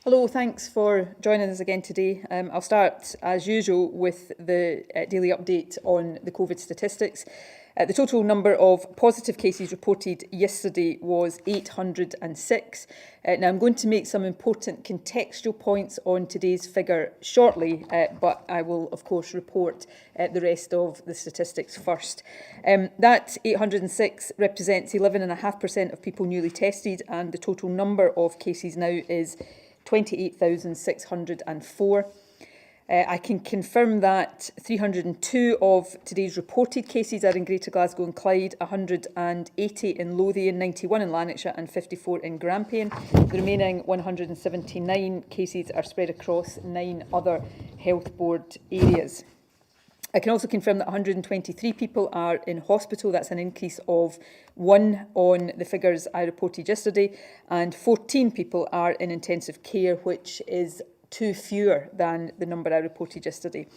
Hello, thanks for joining us again today. I'll start, as usual, with the daily update on the COVID statistics. The total number of positive cases reported yesterday was 806. Now, I'm going to make some important contextual points on today's figure shortly, but I will, of course, report the rest of the statistics first. That 806 represents 11.5% of people newly tested, and the total number of cases now is 28,604. I can confirm that 302 of today's reported cases are in Greater Glasgow and Clyde, 180 in Lothian, 91 in Lanarkshire and 54 in Grampian. The remaining 179 cases are spread across 9 other health board areas. I can also confirm that 123 people are in hospital. That's an increase of 1 on the figures I reported yesterday, and 14 people are in intensive care, which is 2 fewer than the number I reported yesterday.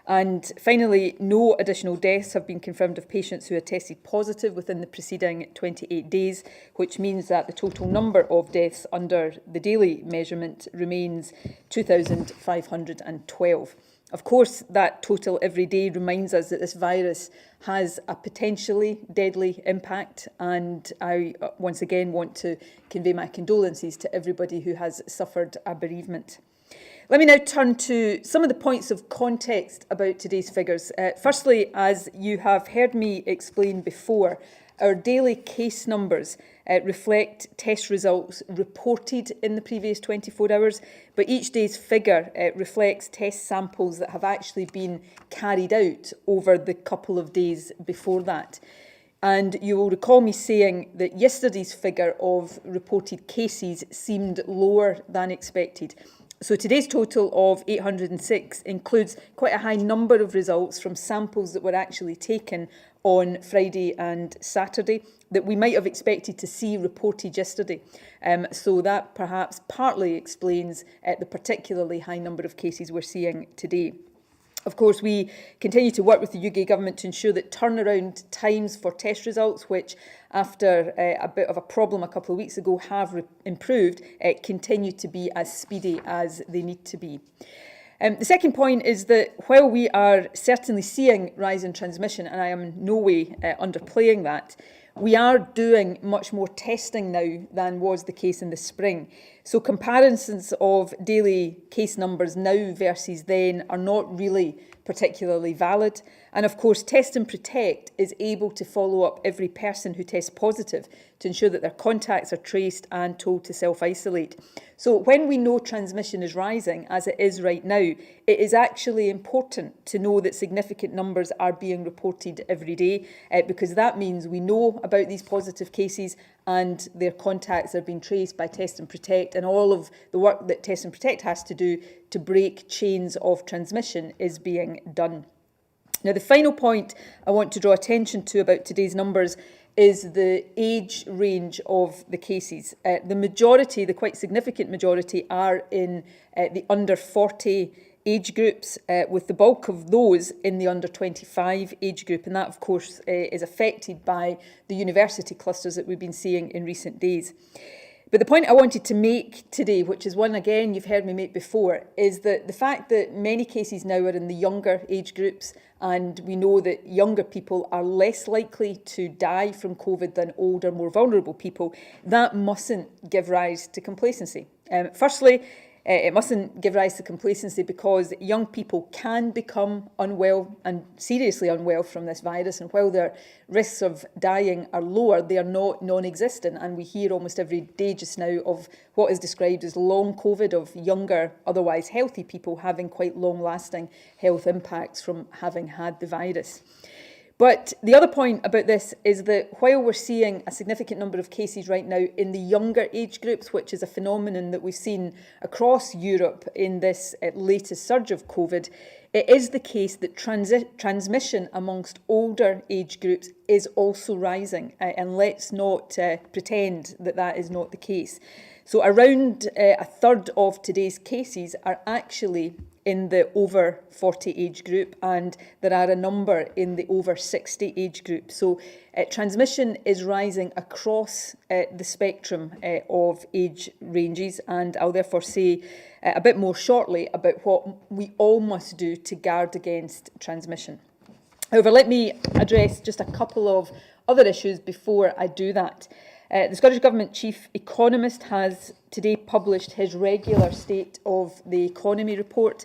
And finally, no additional deaths have been confirmed of patients who had tested positive within the preceding 28 days, which means that the total number of deaths under the daily measurement remains 2,512. Of course, that total every day reminds us that this virus has a potentially deadly impact, and I once again want to convey my condolences to everybody who has suffered a bereavement. Let me now turn to some of the points of context about today's figures. Firstly, as you have heard me explain before, our daily case numbers reflect test results reported in the previous 24 hours, but each day's figure reflects test samples that have actually been carried out over the couple of days before that. And you will recall me saying that yesterday's figure of reported cases seemed lower than expected. So today's total of 806 includes quite a high number of results from samples that were actually taken on Friday and Saturday that we might have expected to see reported yesterday. So that perhaps partly explains the particularly high number of cases we're seeing today. Of course, we continue to work with the UK Government to ensure that turnaround times for test results, which after a bit of a problem a couple of weeks ago have improved, continue to be as speedy as they need to be. The second point is that while we are certainly seeing rise in transmission, and I am in no way underplaying that, we are doing much more testing now than was the case in the spring. So comparisons of daily case numbers now versus then are not really particularly valid. And of course, Test and Protect is able to follow up every person who tests positive to ensure that their contacts are traced and told to self-isolate. So when we know transmission is rising, as it is right now, it is actually important to know that significant numbers are being reported every day, because that means we know about these positive cases and their contacts are being traced by Test and Protect, and all of the work that Test and Protect has to do to break chains of transmission is being done. Now, the final point I want to draw attention to about today's numbers is the age range of the cases. The majority, the quite significant majority, are in the under 40 age groups, with the bulk of those in the under 25 age group. And that, of course, is affected by the university clusters that we've been seeing in recent days. But the point I wanted to make today, which is one, again, you've heard me make before, is that the fact that many cases now are in the younger age groups, and we know that younger people are less likely to die from COVID than older, more vulnerable people, that mustn't give rise to complacency. Firstly, it mustn't give rise to complacency because young people can become unwell and seriously unwell from this virus, and while their risks of dying are lower, they are not non-existent, and we hear almost every day just now of what is described as long COVID, of younger, otherwise healthy people having quite long-lasting health impacts from having had the virus. But the other point about this is that while we're seeing a significant number of cases right now in the younger age groups, which is a phenomenon that we've seen across Europe in this latest surge of COVID, it is the case that transmission amongst older age groups is also rising. And let's not pretend that that is not the case. So around a third of today's cases are actually in the over 40 age group, and there are a number in the over 60 age group. So transmission is rising across the spectrum of age ranges, and I'll therefore say a bit more shortly about what we all must do to guard against transmission. However, let me address just a couple of other issues before I do that. The Scottish Government Chief Economist has today published his regular State of the Economy report.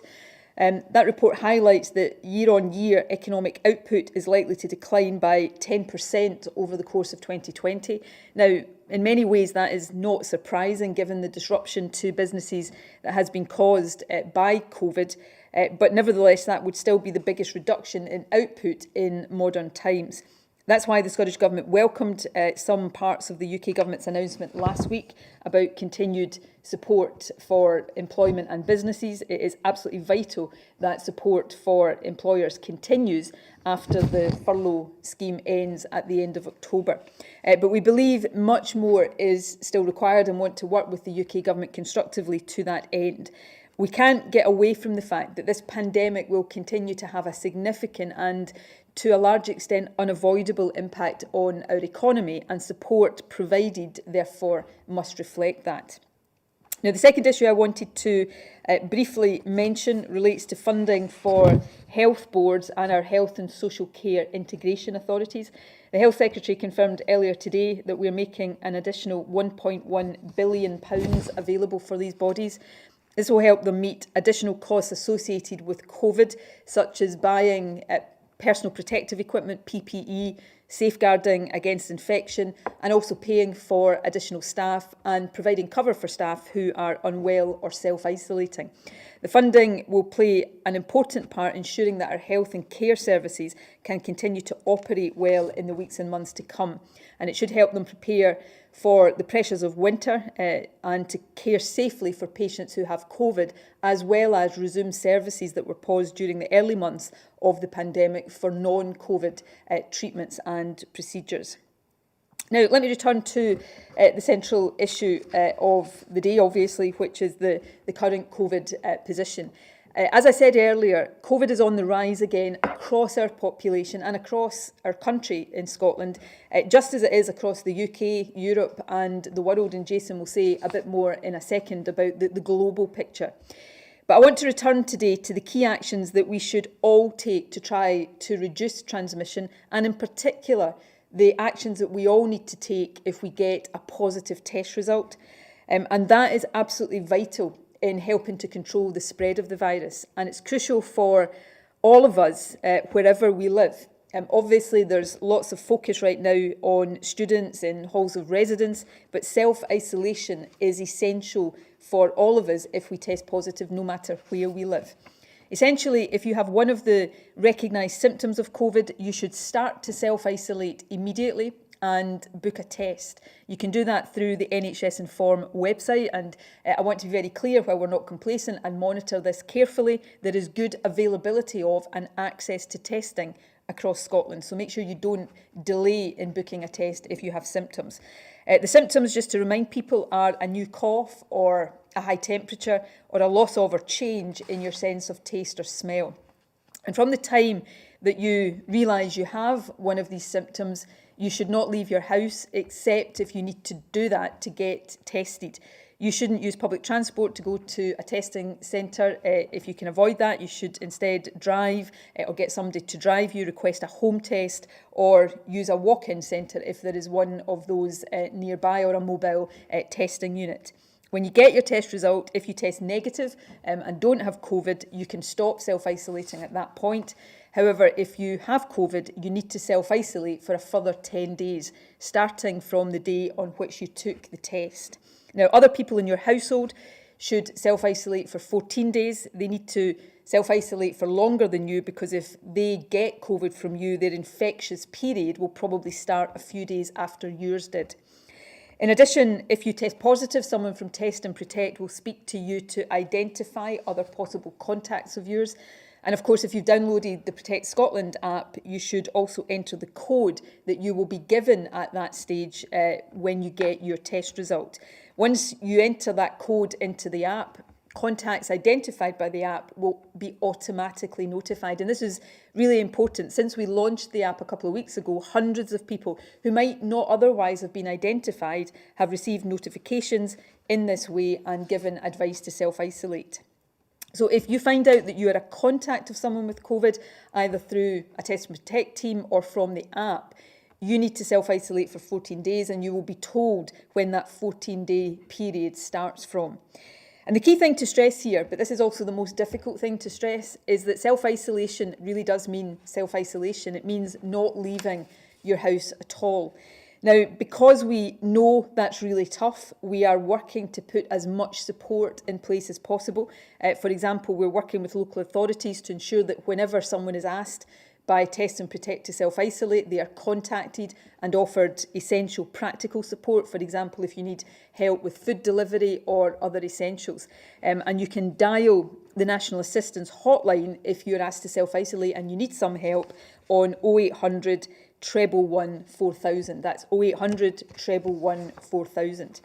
That report highlights that year-on-year economic output is likely to decline by 10% over the course of 2020. Now, in many ways, that is not surprising given the disruption to businesses that has been caused by COVID, but nevertheless, that would still be the biggest reduction in output in modern times. That's why the Scottish Government welcomed some parts of the UK Government's announcement last week about continued support for employment and businesses. It is absolutely vital that support for employers continues after the furlough scheme ends at the end of October. But we believe much more is still required and want to work with the UK Government constructively to that end. We can't get away from the fact that this pandemic will continue to have a significant and, to a large extent, unavoidable impact on our economy, and support provided, therefore, must reflect that. Now, the second issue I wanted to briefly mention relates to funding for health boards and our health and social care integration authorities. The Health Secretary confirmed earlier today that we're making an additional £1.1 billion available for these bodies. This will help them meet additional costs associated with COVID, such as buying personal protective equipment, PPE, safeguarding against infection, and also paying for additional staff and providing cover for staff who are unwell or self-isolating. The funding will play an important part in ensuring that our health and care services can continue to operate well in the weeks and months to come, and it should help them prepare for the pressures of winter and to care safely for patients who have COVID, as well as resume services that were paused during the early months of the pandemic for non-COVID treatments and procedures. Now, let me return to the central issue of the day, obviously, which is the current COVID position. As I said earlier, COVID is on the rise again across our population and across our country in Scotland, just as it is across the UK, Europe and the world. And Jason will say a bit more in a second about the global picture. But I want to return today to the key actions that we should all take to try to reduce transmission, and in particular, the actions that we all need to take if we get a positive test result. And that is absolutely vital in helping to control the spread of the virus. And it's crucial for all of us, wherever we live. Obviously, there's lots of focus right now on students in halls of residence, but self-isolation is essential for all of us if we test positive, no matter where we live. Essentially, if you have one of the recognised symptoms of COVID, you should start to self-isolate immediately and book a test. You can do that through the NHS Inform website, and I want to be very clear, while we're not complacent and monitor this carefully, there is good availability of and access to testing across Scotland. So make sure you don't delay in booking a test if you have symptoms. The symptoms, just to remind people, are a new cough or a high temperature or a loss of or change in your sense of taste or smell. And from the time that you realise you have one of these symptoms, you should not leave your house except if you need to do that to get tested. You shouldn't use public transport to go to a testing centre. If you can avoid that, you should instead drive or get somebody to drive you, request a home test, or use a walk-in centre if there is one of those nearby, or a mobile testing unit. When you get your test result, if you test negative and don't have COVID, you can stop self-isolating at that point. However, if you have COVID, you need to self-isolate for a further 10 days, starting from the day on which you took the test. Now, other people in your household should self-isolate for 14 days. They need to self-isolate for longer than you, because if they get COVID from you, their infectious period will probably start a few days after yours did. In addition, if you test positive, someone from Test and Protect will speak to you to identify other possible contacts of yours. And of course, if you've downloaded the Protect Scotland app, you should also enter the code that you will be given at that stage when you get your test result. Once you enter that code into the app, contacts identified by the app will be automatically notified. And this is really important. Since we launched the app a couple of weeks ago, hundreds of people who might not otherwise have been identified have received notifications in this way and given advice to self-isolate. So if you find out that you are a contact of someone with COVID, either through a Test and Protect team or from the app, you need to self-isolate for 14 days and you will be told when that 14-day period starts from. And the key thing to stress here, but this is also the most difficult thing to stress, is that self-isolation really does mean self-isolation. It means not leaving your house at all. Now, because we know that's really tough, we are working to put as much support in place as possible. For example, we're working with local authorities to ensure that whenever someone is asked by Test and Protect to self-isolate, they are contacted and offered essential practical support. For example, if you need help with food delivery or other essentials. And you can dial the National Assistance Hotline if you're asked to self-isolate and you need some help on 0800 111 4000. That's 0800 111 4000.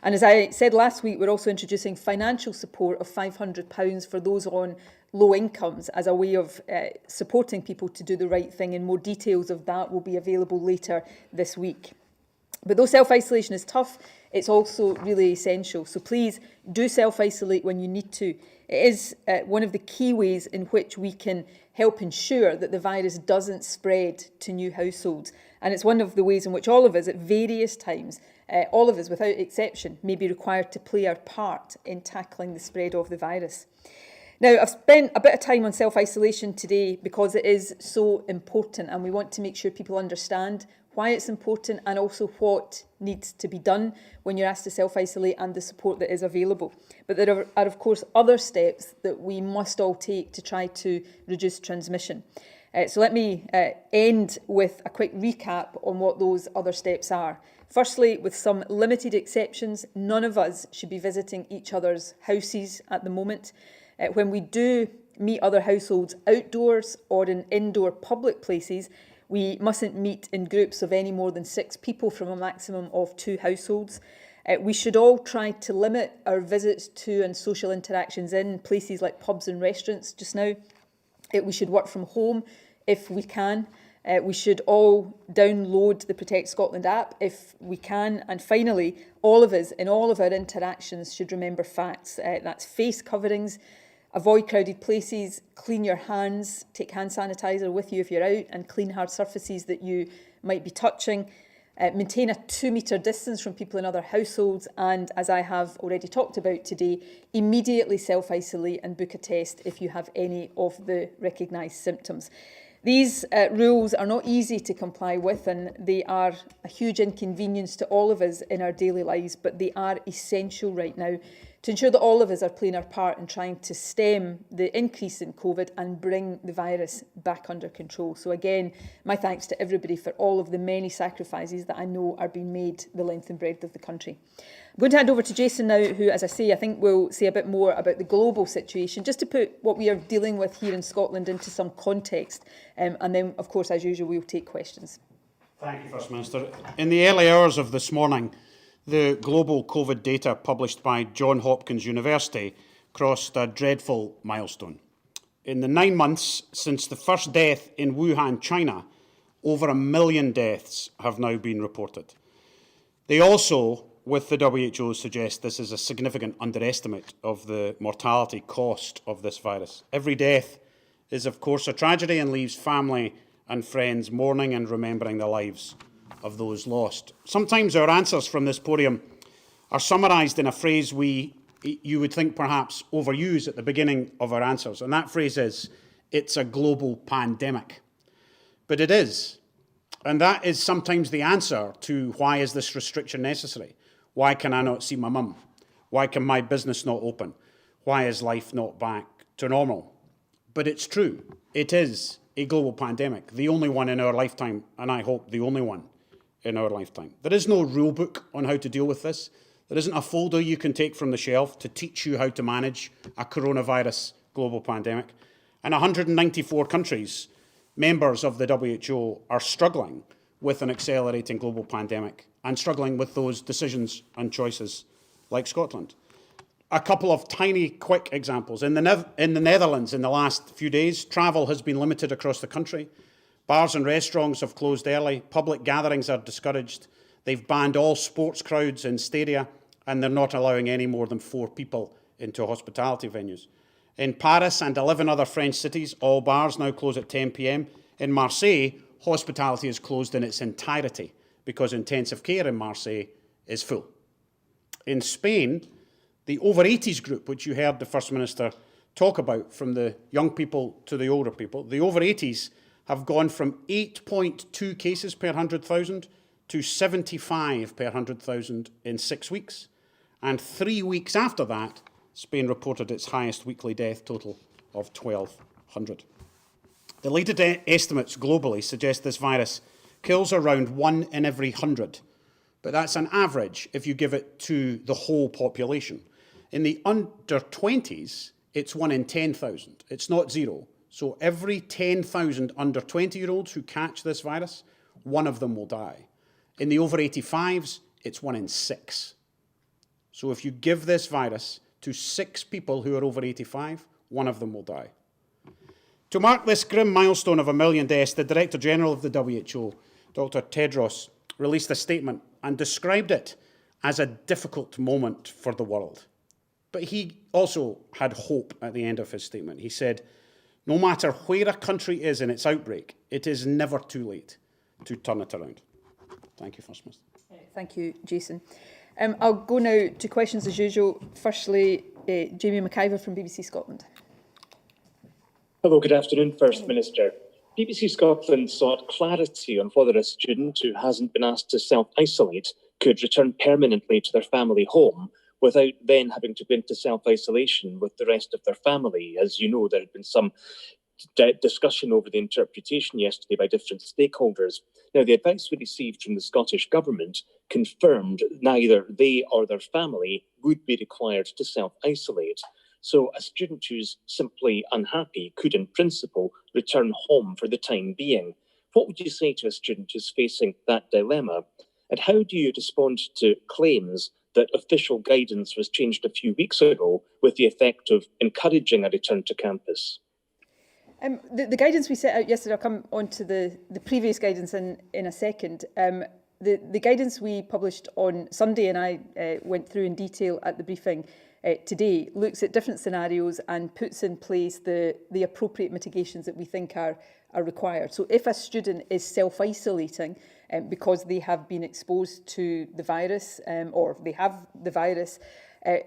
And as I said last week, we're also introducing financial support of £500 for those on low incomes as a way of supporting people to do the right thing, and more details of that will be available later this week. But though self-isolation is tough, it's also really essential. So please do self-isolate when you need to. It is one of the key ways in which we can help ensure that the virus doesn't spread to new households. And it's one of the ways in which all of us at various times, all of us without exception, may be required to play our part in tackling the spread of the virus. Now, I've spent a bit of time on self-isolation today because it is so important, and we want to make sure people understand why it's important and also what needs to be done when you're asked to self-isolate and the support that is available. But there are of course, other steps that we must all take to try to reduce transmission. So let me end with a quick recap on what those other steps are. Firstly, with some limited exceptions, none of us should be visiting each other's houses at the moment. When we do meet other households outdoors or in indoor public places, we mustn't meet in groups of any more than 6 people from a maximum of 2 households. We should all try to limit our visits to and social interactions in places like pubs and restaurants just now. We should work from home if we can. We should all download the Protect Scotland app if we can. And finally, all of us in all of our interactions should remember facts. That's face coverings, avoid crowded places, clean your hands, take hand sanitizer with you if you're out, and clean hard surfaces that you might be touching. Maintain a 2-metre distance from people in other households, and as I have already talked about today, immediately self-isolate and book a test if you have any of the recognised symptoms. These rules are not easy to comply with, and they are a huge inconvenience to all of us in our daily lives, but they are essential right now to ensure that all of us are playing our part in trying to stem the increase in COVID and bring the virus back under control. So again, my thanks to everybody for all of the many sacrifices that I know are being made the length and breadth of the country. I'm going to hand over to Jason now, who, as I say, I think will say a bit more about the global situation, just to put what we are dealing with here in Scotland into some context. And then, of course, as usual, we'll take questions. Thank you, First Minister. In the early hours of this morning, the global COVID data published by Johns Hopkins University crossed a dreadful milestone. In the 9 months since the first death in Wuhan, China, over 1 million deaths have now been reported. They also, with the WHO, suggest this is a significant underestimate of the mortality cost of this virus. Every death is, of course, a tragedy and leaves family and friends mourning and remembering the lives of those lost. Sometimes our answers from this podium are summarised in a phrase you would think perhaps overuse at the beginning of our answers, and that phrase is, it's a global pandemic. But it is, and that is sometimes the answer to why is this restriction necessary? Why can I not see my mum? Why can my business not open? Why is life not back to normal? But it's true, it is a global pandemic, the only one in our lifetime, and I hope the only one in our lifetime. There is no rule book on how to deal with this. There isn't a folder you can take from the shelf to teach you how to manage a coronavirus global pandemic. And 194 countries, members of the WHO, are struggling with an accelerating global pandemic and struggling with those decisions and choices like Scotland. A couple of tiny, quick examples. In the Netherlands, in the last few days, travel has been limited across the country. Bars and restaurants have closed early. Public gatherings are discouraged. They've banned all sports crowds in stadia, and they're not allowing any more than 4 people into hospitality venues. In Paris and 11 other French cities, all bars now close at 10 p.m. In Marseille, hospitality is closed in its entirety because intensive care in Marseille is full. In Spain, the over-80s group, which you heard the First Minister talk about, from the young people to the older people, the over-80s have gone from 8.2 cases per 100,000 to 75 per 100,000 in 6 weeks. And 3 weeks after that, Spain reported its highest weekly death total of 1,200. The latest estimates globally suggest this virus kills around 1 in every 100, but that's an average if you give it to the whole population. In the under 20s, it's 1 in 10,000. It's not 0. So every 10,000 under 20-year-olds who catch this virus, 1 of them will die. In the over 85s, it's 1 in 6. So if you give this virus to 6 people who are over 85, 1 of them will die. To mark this grim milestone of 1 million deaths, the Director General of the WHO, Dr. Tedros, released a statement and described it as a difficult moment for the world. But he also had hope at the end of his statement. He said, no matter where a country is in its outbreak, it is never too late to turn it around. Thank you, First Minister. Thank you, Jason. I'll go now to questions as usual. Firstly, Jamie McIver from BBC Scotland. Hello, good afternoon, First Minister. BBC Scotland sought clarity on whether a student who hasn't been asked to self-isolate could return permanently to their family home without then having to go into self-isolation with the rest of their family. As you know, there had been some discussion over the interpretation yesterday by different stakeholders. Now, the advice we received from the Scottish Government confirmed neither they or their family would be required to self-isolate. So a student who's simply unhappy could, in principle, return home for the time being. What would you say to a student who's facing that dilemma? And how do you respond to claims that official guidance was changed a few weeks ago with the effect of encouraging a return to campus? The guidance we set out yesterday, I'll come on to the previous guidance in a second. The guidance we published on Sunday, and I went through in detail at the briefing today, looks at different scenarios and puts in place the appropriate mitigations that we think are required. So if a student is self-isolating because they have been exposed to the virus or they have the virus,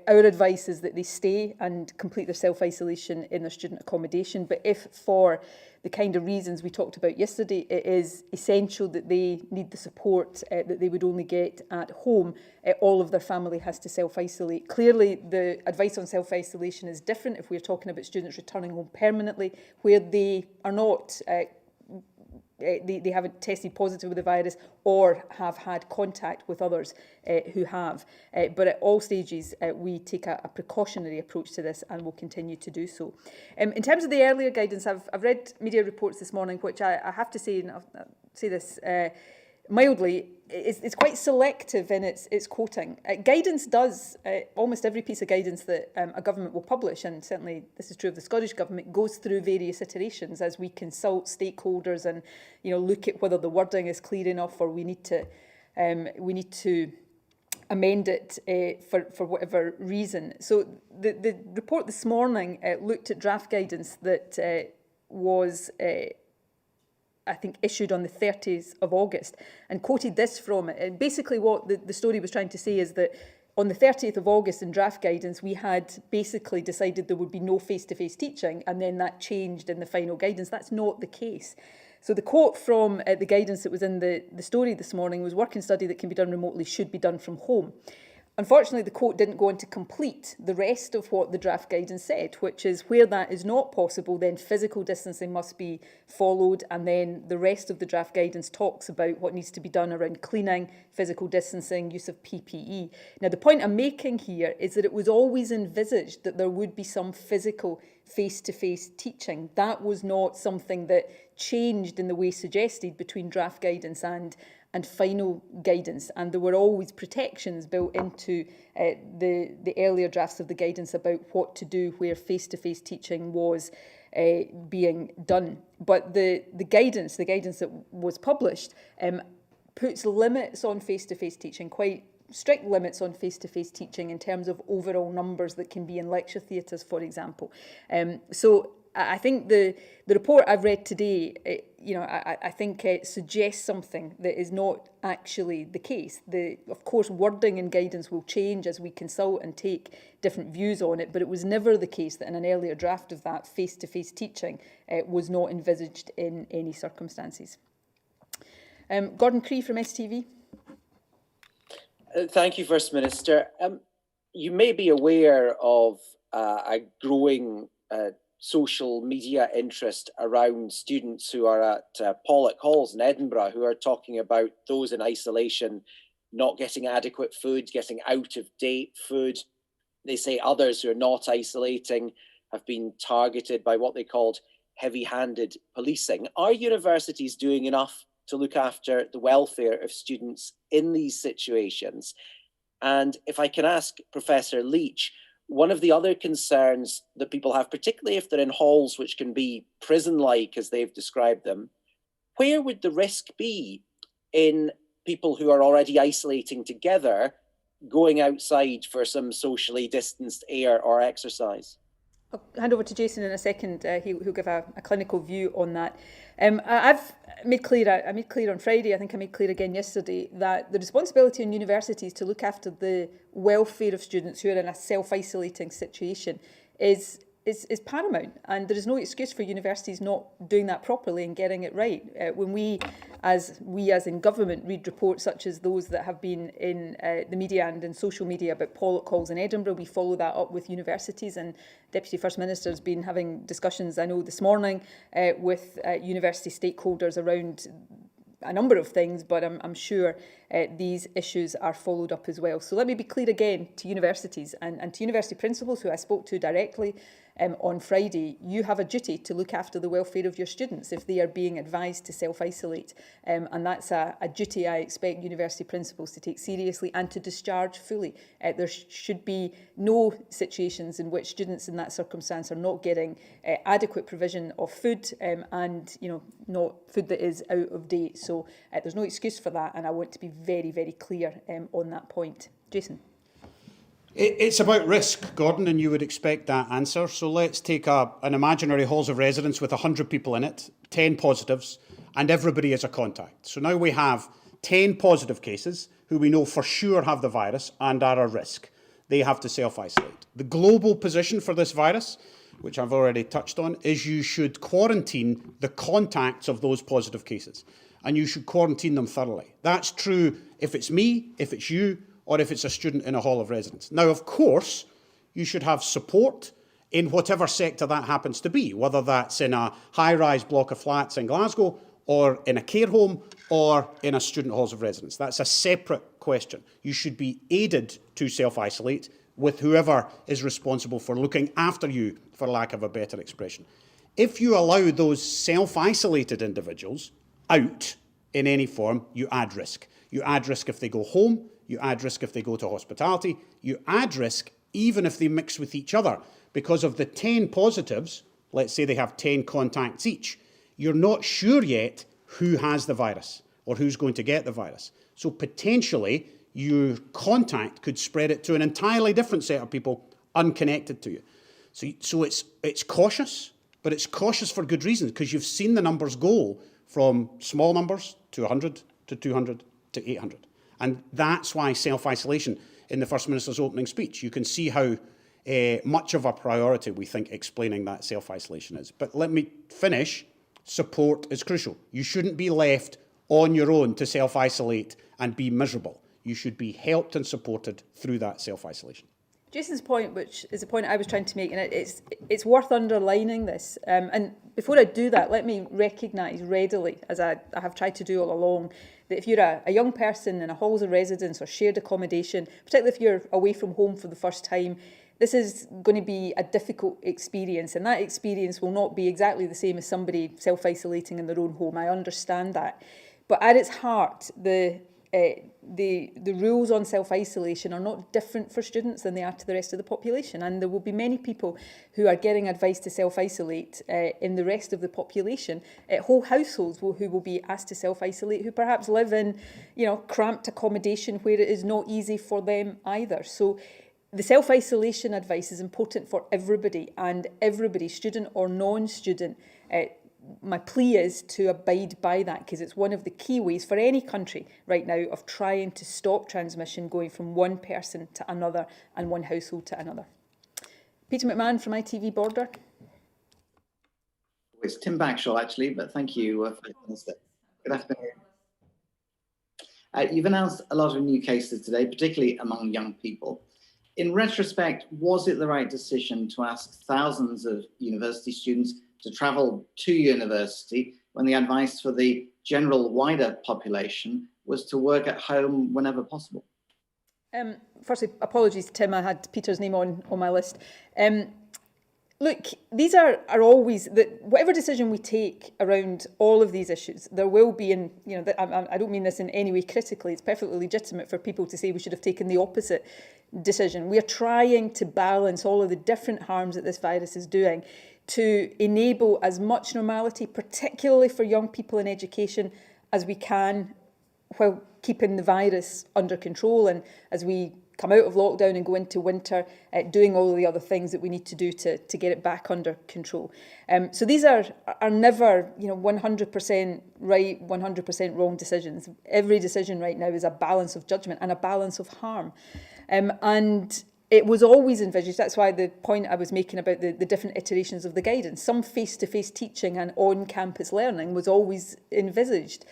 our advice is that they stay and complete their self-isolation in their student accommodation. But if for the kind of reasons we talked about yesterday, it is essential that they need the support that they would only get at home, all of their family has to self-isolate. Clearly, the advice on self-isolation is different if we're talking about students returning home permanently, where they are not they haven't tested positive with the virus or have had contact with others who have. But at all stages, we take a precautionary approach to this and will continue to do so. In terms of the earlier guidance, I've read media reports this morning, which I have to say, and I'll say this mildly, it's quite selective in its quoting. Guidance does, almost every piece of guidance that a government will publish, and certainly this is true of the Scottish Government, goes through various iterations as we consult stakeholders and look at whether the wording is clear enough or we need to amend it for whatever reason. So the report this morning looked at draft guidance that was I think, issued on the 30th of August and quoted this from it. And basically what the story was trying to say is that on the 30th of August in draft guidance, we had basically decided there would be no face-to-face teaching, and then that changed in the final guidance. That's not the case. So the quote from the guidance that was in the story this morning was, work and study that can be done remotely should be done from home. Unfortunately, the quote didn't go on to complete the rest of what the draft guidance said, which is where that is not possible, then physical distancing must be followed. And then the rest of the draft guidance talks about what needs to be done around cleaning, physical distancing, use of PPE. Now, the point I'm making here is that it was always envisaged that there would be some physical face-to-face teaching. That was not something that changed in the way suggested between draft guidance and and final guidance, and there were always protections built into the earlier drafts of the guidance about what to do where face-to-face teaching was being done. But the guidance that was published puts limits on face-to-face teaching, quite strict limits on face-to-face teaching in terms of overall numbers that can be in lecture theatres, for example. So I think the report I've read today, I think it suggests something that is not actually the case. Of course, wording and guidance will change as we consult and take different views on it, but it was never the case that in an earlier draft of that, face-to-face teaching was not envisaged in any circumstances. Gordon Cree from STV. Thank you, First Minister. You may be aware of a growing social media interest around students who are at Pollock Halls in Edinburgh, who are talking about those in isolation not getting adequate food, getting out-of-date food. They say others who are not isolating have been targeted by what they called heavy-handed policing. Are universities doing enough to look after the welfare of students in these situations? And if I can ask Professor Leitch, one of the other concerns that people have, particularly if they're in halls which can be prison-like as they've described them, where would the risk be in people who are already isolating together going outside for some socially distanced air or exercise? I'll hand over to Jason in a second. He'll give a clinical view on that. I've made clear, I made clear on Friday, I think I made clear again yesterday, that the responsibility on universities to look after the welfare of students who are in a self-isolating situation is paramount, and there is no excuse for universities not doing that properly and getting it right. When we as in government read reports such as those that have been in the media and in social media about Pollock Halls in Edinburgh, we follow that up with universities, and Deputy First Minister has been having discussions, I know this morning, with university stakeholders around a number of things, but I'm sure these issues are followed up as well. So let me be clear again to universities and to university principals who I spoke to directly on Friday. You have a duty to look after the welfare of your students if they are being advised to self-isolate. And that's a duty I expect university principals to take seriously and to discharge fully. There should be no situations in which students in that circumstance are not getting adequate provision of food and not food that is out of date. So there's no excuse for that, and I want to be very, very clear on that point. Jason. It's about risk, Gordon, and you would expect that answer. So let's take an imaginary halls of residence with 100 people in it, 10 positives, and everybody is a contact. So now we have 10 positive cases who we know for sure have the virus and are a risk. They have to self-isolate. The global position for this virus, which I've already touched on, is you should quarantine the contacts of those positive cases, and you should quarantine them thoroughly. That's true if it's me, if it's you, or if it's a student in a hall of residence. Now, of course, you should have support in whatever sector that happens to be, whether that's in a high-rise block of flats in Glasgow, or in a care home, or in a student halls of residence. That's a separate question. You should be aided to self-isolate with whoever is responsible for looking after you, for lack of a better expression. If you allow those self-isolated individuals out in any form, you add risk. You add risk if they go home, you add risk if they go to hospitality, you add risk even if they mix with each other. Because of the 10 positives, let's say they have 10 contacts each, you're not sure yet who has the virus or who's going to get the virus. So potentially your contact could spread it to an entirely different set of people unconnected to you. So it's cautious, but it's cautious for good reasons, because you've seen the numbers go from small numbers to 100 to 200 to 800. And that's why self-isolation, in the First Minister's opening speech, you can see how much of a priority we think explaining that self-isolation is. But let me finish. Support is crucial. You shouldn't be left on your own to self-isolate and be miserable. You should be helped and supported through that self-isolation. Jason's point, which is a point I was trying to make, and it's worth underlining this. And before I do that, let me recognise readily, as I have tried to do all along, that if you're a young person in a halls of residence or shared accommodation, particularly if you're away from home for the first time, this is going to be a difficult experience, and that experience will not be exactly the same as somebody self-isolating in their own home. I understand that. But at its heart, the rules on self-isolation are not different for students than they are to the rest of the population, and there will be many people who are getting advice to self-isolate in the rest of the population, whole households who will be asked to self-isolate, who perhaps live in, cramped accommodation where it is not easy for them either. So the self-isolation advice is important for everybody, and everybody, student or non-student. My plea is to abide by that, because it's one of the key ways for any country right now of trying to stop transmission going from one person to another and one household to another. Peter McMahon from ITV Border. It's Tim Bagshaw, actually, but thank you for this. Good afternoon. You've announced a lot of new cases today, particularly among young people. In retrospect, was it the right decision to ask thousands of university students to travel to university when the advice for the general wider population was to work at home whenever possible? Firstly, apologies, Tim, I had Peter's name on my list. Look, these are always, whatever decision we take around all of these issues, there will be, and I don't mean this in any way critically, it's perfectly legitimate for people to say we should have taken the opposite decision. We are trying to balance all of the different harms that this virus is doing to enable as much normality, particularly for young people in education, as we can, while keeping the virus under control. And as we come out of lockdown and go into winter, doing all of the other things that we need to do to get it back under control. So these are never 100% right, 100% wrong decisions. Every decision right now is a balance of judgment and a balance of harm. And it was always envisaged, that's why the point I was making about the different iterations of the guidance, some face-to-face teaching and on-campus learning was always envisaged.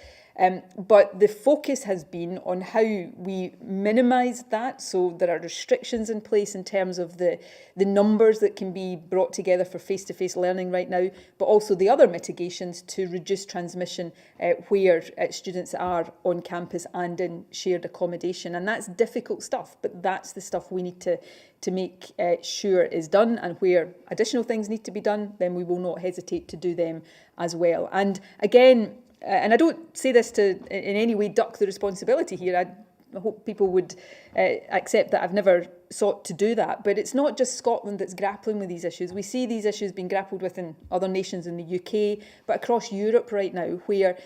But the focus has been on how we minimise that. So there are restrictions in place in terms of the numbers that can be brought together for face-to-face learning right now, but also the other mitigations to reduce transmission where students are on campus and in shared accommodation. And that's difficult stuff, but that's the stuff we need to make sure is done, and where additional things need to be done, then we will not hesitate to do them as well. And again, and I don't say this to in any way duck the responsibility here. I hope people would accept that I've never sought to do that. But it's not just Scotland that's grappling with these issues. We see these issues being grappled with in other nations in the UK, but across Europe right now, where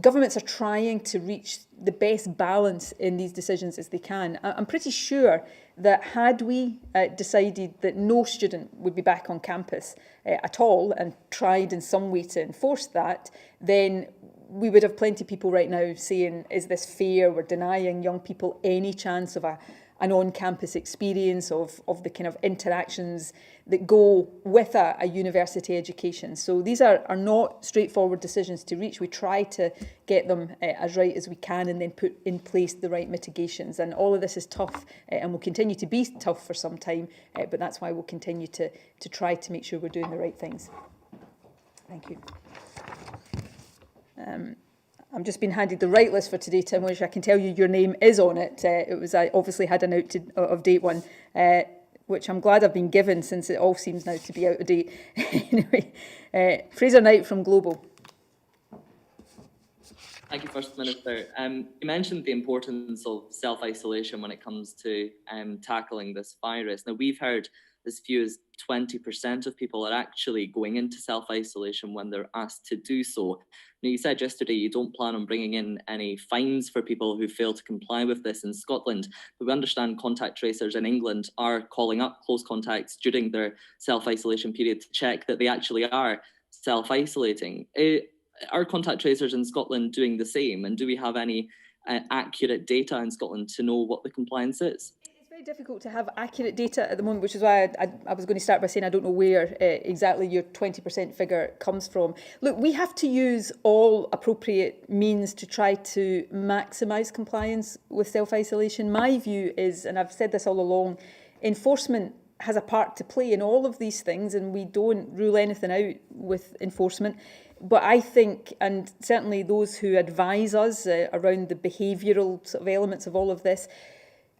governments are trying to reach the best balance in these decisions as they can. I'm pretty sure that had we decided that no student would be back on campus at all and tried in some way to enforce that, then we would have plenty of people right now saying, is this fair? We're denying young people any chance of an on-campus experience, of the kind of interactions that go with a university education. So these are not straightforward decisions to reach. We try to get them as right as we can and then put in place the right mitigations. And all of this is tough and will continue to be tough for some time, but that's why we'll continue to try to make sure we're doing the right things. Thank you. I'm just been handed the right list for today, Tim, which I can tell you your name is on it. I obviously had an out-of-date one, which I'm glad I've been given, since it all seems now to be out of date. Anyway, Fraser Knight from Global. Thank you, First Minister. You mentioned the importance of self-isolation when it comes to tackling this virus. Now, we've heard as few as 20% of people are actually going into self-isolation when they're asked to do so. Now, you said yesterday you don't plan on bringing in any fines for people who fail to comply with this in Scotland, but we understand contact tracers in England are calling up close contacts during their self-isolation period to check that they actually are self-isolating. Are contact tracers in Scotland doing the same? And do we have any accurate data in Scotland to know what the compliance is? It's very difficult to have accurate data at the moment, which is why I was going to start by saying I don't know where exactly your 20% figure comes from. Look, we have to use all appropriate means to try to maximise compliance with self-isolation. My view is, and I've said this all along, enforcement has a part to play in all of these things, and we don't rule anything out with enforcement. But I think, and certainly those who advise us around the behavioural sort of elements of all of this,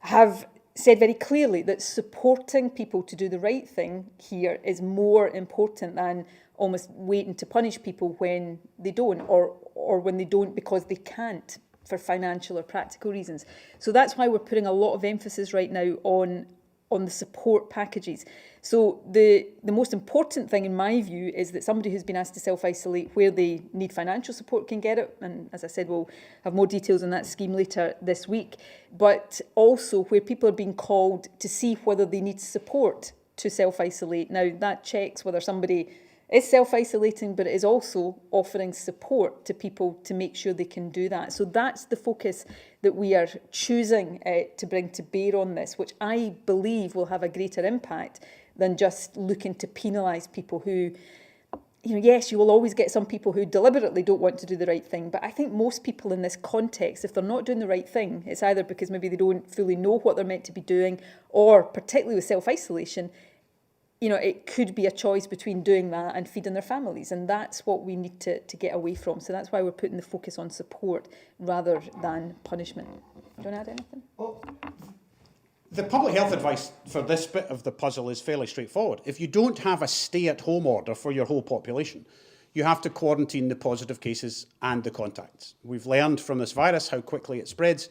have said very clearly that supporting people to do the right thing here is more important than almost waiting to punish people when they don't, or when they don't because they can't for financial or practical reasons. So that's why we're putting a lot of emphasis right now on the support packages. So the most important thing in my view is that somebody who's been asked to self-isolate where they need financial support can get it. And as I said, we'll have more details on that scheme later this week. But also where people are being called to see whether they need support to self-isolate. Now that checks whether somebody is self-isolating, but it is also offering support to people to make sure they can do that. So that's the focus that we are choosing to bring to bear on this, which I believe will have a greater impact than just looking to penalise people who, yes, you will always get some people who deliberately don't want to do the right thing. But I think most people in this context, if they're not doing the right thing, it's either because maybe they don't fully know what they're meant to be doing, or particularly with self-isolation, it could be a choice between doing that and feeding their families. And that's what we need to get away from. So that's why we're putting the focus on support rather than punishment. Do you want to add anything? Well, the public health advice for this bit of the puzzle is fairly straightforward. If you don't have a stay-at-home order for your whole population, you have to quarantine the positive cases and the contacts. We've learned from this virus how quickly it spreads,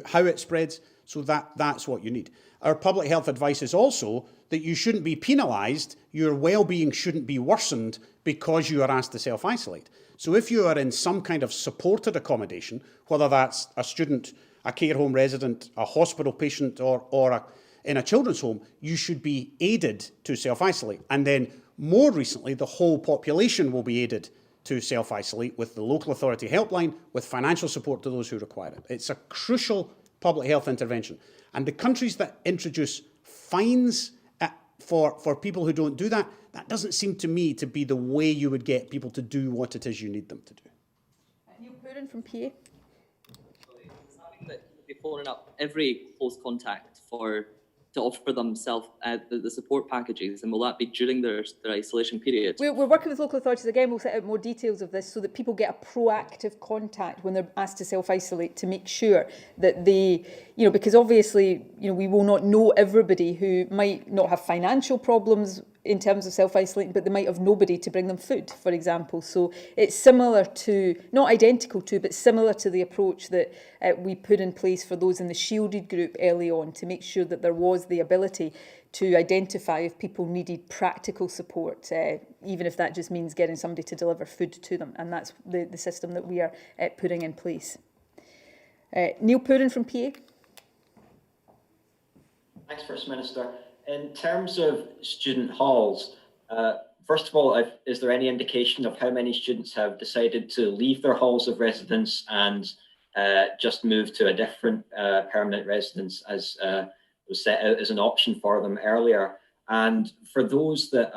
how it spreads, so that's what you need. Our public health advice is also that you shouldn't be penalised, your well-being shouldn't be worsened because you are asked to self-isolate. So if you are in some kind of supported accommodation, whether that's a student, a care home resident, a hospital patient, or in a children's home, you should be aided to self-isolate. And then more recently, the whole population will be aided to self-isolate with the local authority helpline, with financial support to those who require it. It's a crucial public health intervention. And the countries that introduce fines for people who don't do that, that doesn't seem to me to be the way you would get people to do what it is you need them to do. Neil Pooran from PA. That you'd be phoning up every close contact to offer them the support packages, and will that be during their isolation period? We're working with local authorities again. We'll set out more details of this so that people get a proactive contact when they're asked to self-isolate, to make sure that they, because obviously, we will not know everybody who might not have financial problems in terms of self-isolating, but they might have nobody to bring them food, for example. So it's similar to, not identical to, but similar to the approach that we put in place for those in the shielded group early on, to make sure that there was the ability to identify if people needed practical support, even if that just means getting somebody to deliver food to them. And that's the system that we are putting in place. Neil Pooran from PA. Thanks, First Minister. In terms of student halls, first of all, is there any indication of how many students have decided to leave their halls of residence and just move to a different permanent residence, as was set out as an option for them earlier? And for those that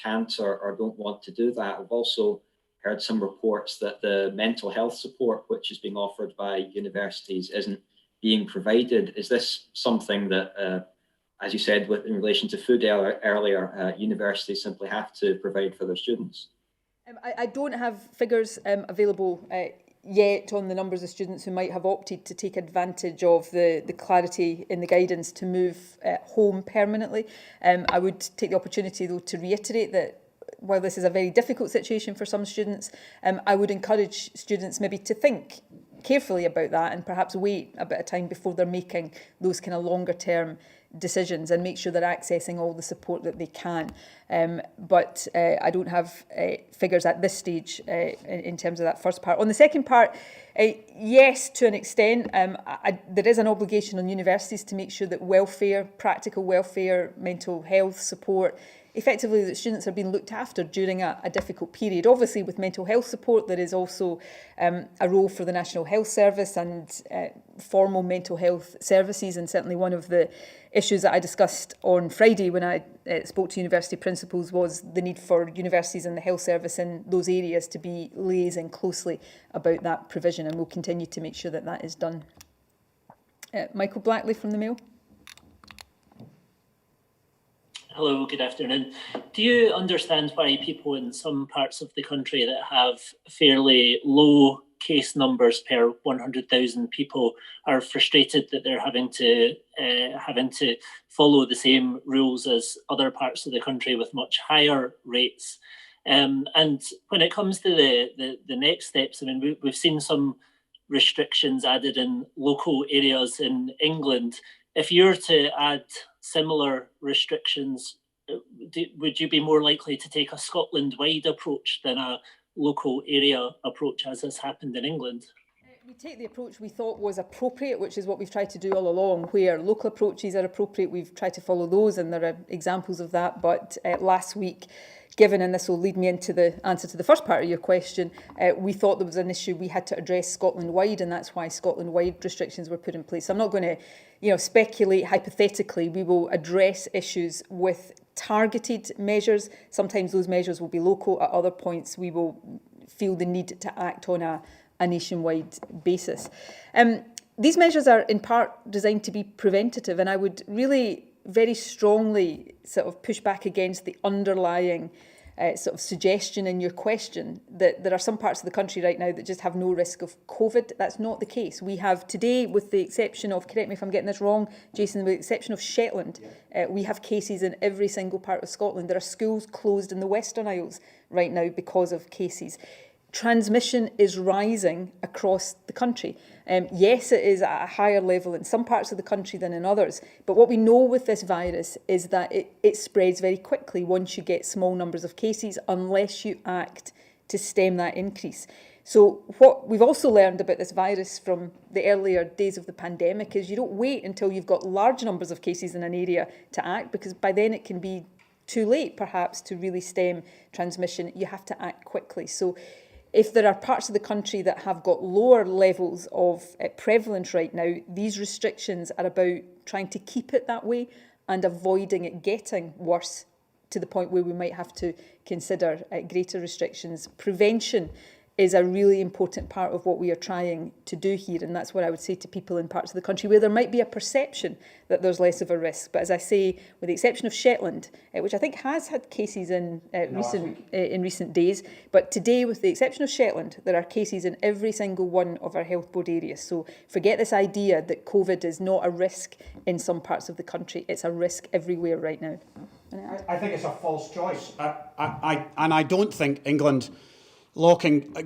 can't or don't want to do that, I've also heard some reports that the mental health support which is being offered by universities isn't being provided. Is this something that as you said, in relation to food earlier, universities simply have to provide for their students? I don't have figures available yet on the numbers of students who might have opted to take advantage of the clarity in the guidance to move home permanently. I would take the opportunity, though, to reiterate that while this is a very difficult situation for some students, I would encourage students maybe to think carefully about that and perhaps wait a bit of time before they're making those kind of longer term decisions, and make sure they're accessing all the support that they can. But I don't have figures at this stage in terms of that first part. On the second part, yes, to an extent, there is an obligation on universities to make sure that welfare, practical welfare, mental health support, effectively that students are being looked after during a difficult period. Obviously, with mental health support, there is also a role for the National Health Service and formal mental health services, and certainly one of the issues that I discussed on Friday when I spoke to university principals was the need for universities and the health service in those areas to be liaising closely about that provision, and we'll continue to make sure that that is done. Michael Blackley from the Mail. Hello, good afternoon. Do you understand why people in some parts of the country that have fairly low case numbers per 100,000 people are frustrated that they're having to follow the same rules as other parts of the country with much higher rates? And when it comes to the next steps, I mean, we've seen some restrictions added in local areas in England. If you were to add similar restrictions, would you be more likely to take a Scotland-wide approach than a local area approach, as has happened in England? We take the approach we thought was appropriate, which is what we've tried to do all along. Where local approaches are appropriate, we've tried to follow those, and there are examples of that. But last week, given, and this will lead me into the answer to the first part of your question, we thought there was an issue we had to address Scotland-wide, and that's why Scotland-wide restrictions were put in place. So I'm not going to speculate hypothetically. We will address issues with targeted measures. Sometimes those measures will be local. At other points, we will feel the need to act on a nationwide basis. These measures are in part designed to be preventative, and I would really very strongly sort of push back against the underlying sort of suggestion in your question that there are some parts of the country right now that just have no risk of COVID. That's not the case. We have today, with the exception of, correct me if I'm getting this wrong, Jason, with the exception of Shetland, we have cases in every single part of Scotland. There are schools closed in the Western Isles right now because of cases. Transmission is rising across the country. Yes, it is at a higher level in some parts of the country than in others. But what we know with this virus is that it spreads very quickly once you get small numbers of cases, unless you act to stem that increase. So what we've also learned about this virus from the earlier days of the pandemic is you don't wait until you've got large numbers of cases in an area to act, because by then it can be too late, perhaps, to really stem transmission. You have to act quickly. So if there are parts of the country that have got lower levels of prevalence right now, these restrictions are about trying to keep it that way and avoiding it getting worse to the point where we might have to consider greater restrictions. Prevention is a really important part of what we are trying to do here, and that's what I would say to people in parts of the country where there might be a perception that there's less of a risk. But as I say, with the exception of Shetland, which I think has had cases in recent days, but today, with the exception of Shetland, there are cases in every single one of our health board areas. So forget this idea that COVID is not a risk in some parts of the country. It's a risk everywhere right now. I think it's a false choice. I don't think England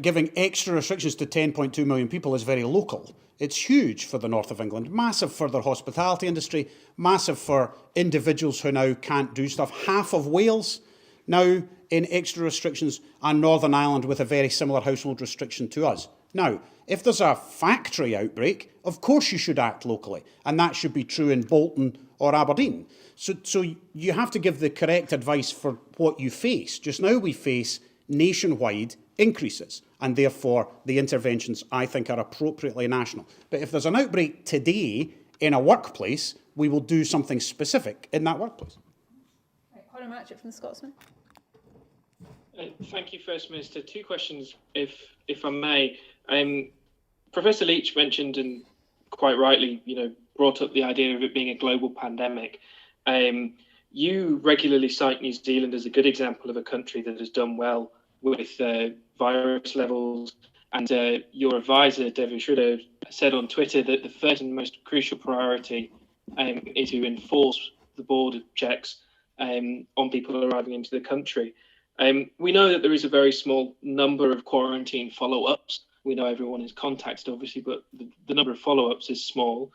giving extra restrictions to 10.2 million people is very local. It's huge for the north of England, massive for their hospitality industry, massive for individuals who now can't do stuff. Half of Wales now in extra restrictions, and Northern Ireland with a very similar household restriction to us. Now, if there's a factory outbreak, of course you should act locally, and that should be true in Bolton or Aberdeen. So you have to give the correct advice for what you face. Just now we face nationwide increases, and therefore the interventions, I think, are appropriately national. But if there's an outbreak today in a workplace, we will do something specific in that workplace. Conor Matchett from the Scotsman. Thank you, First Minister. Two questions, if I may. Professor Leitch mentioned, and quite rightly, brought up the idea of it being a global pandemic. You regularly cite New Zealand as a good example of a country that has done well with virus levels, and your advisor, Devin Schroeder, said on Twitter that the first and most crucial priority is to enforce the border checks on people arriving into the country. We know that there is a very small number of quarantine follow-ups. We know everyone is contacted, obviously, but the number of follow-ups is small.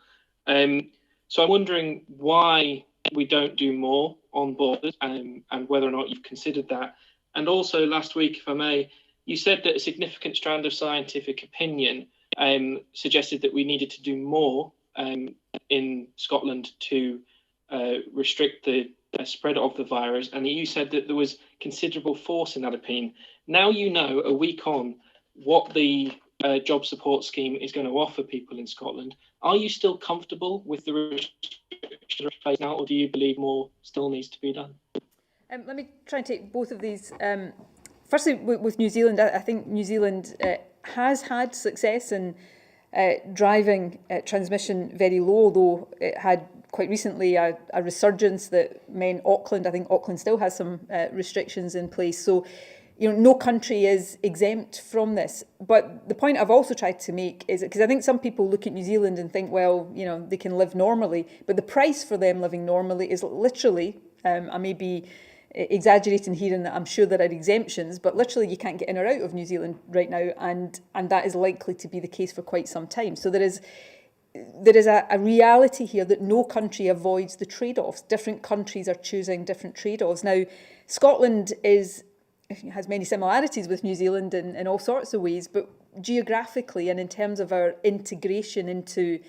So I'm wondering why we don't do more on borders, and whether or not you've considered that. And also last week, if I may, you said that a significant strand of scientific opinion suggested that we needed to do more in Scotland to restrict the spread of the virus. And you said that there was considerable force in that opinion. Now you know, a week on, what the job support scheme is going to offer people in Scotland. Are you still comfortable with the restrictions right now, or do you believe more still needs to be done? Let me try and take both of these. Firstly, with New Zealand, I think New Zealand has had success in driving transmission very low, although it had quite recently a resurgence that meant I think Auckland still has some restrictions in place. So, no country is exempt from this. But the point I've also tried to make is, because I think some people look at New Zealand and think, well, they can live normally, but the price for them living normally is literally, I may be exaggerating here in that I'm sure there are exemptions, but literally you can't get in or out of New Zealand right now, and that is likely to be the case for quite some time. So there is a reality here that no country avoids the trade-offs. Different countries are choosing different trade-offs. Now, Scotland has many similarities with New Zealand in all sorts of ways, but geographically and in terms of our integration into